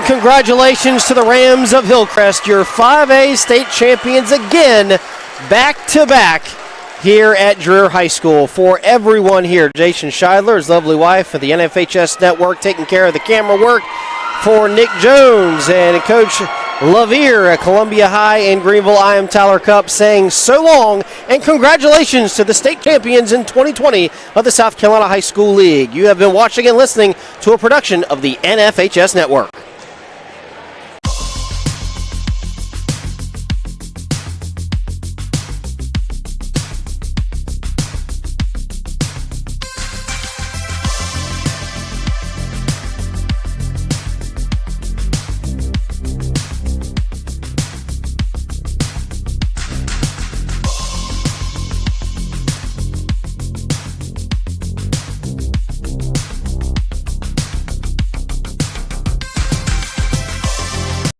And congratulations to the Rams of Hillcrest, your 5A state champions again, back-to-back here at Dreher High School. For everyone here, Jason Scheidler, his lovely wife, for the NFHS Network, taking care of the camera work. For Nick Jones and Coach Lavier at Columbia High in Greenville, I am Tyler Cupp saying so long and congratulations to the state champions in 2020 of the South Carolina High School League. You have been watching and listening to a production of the NFHS Network.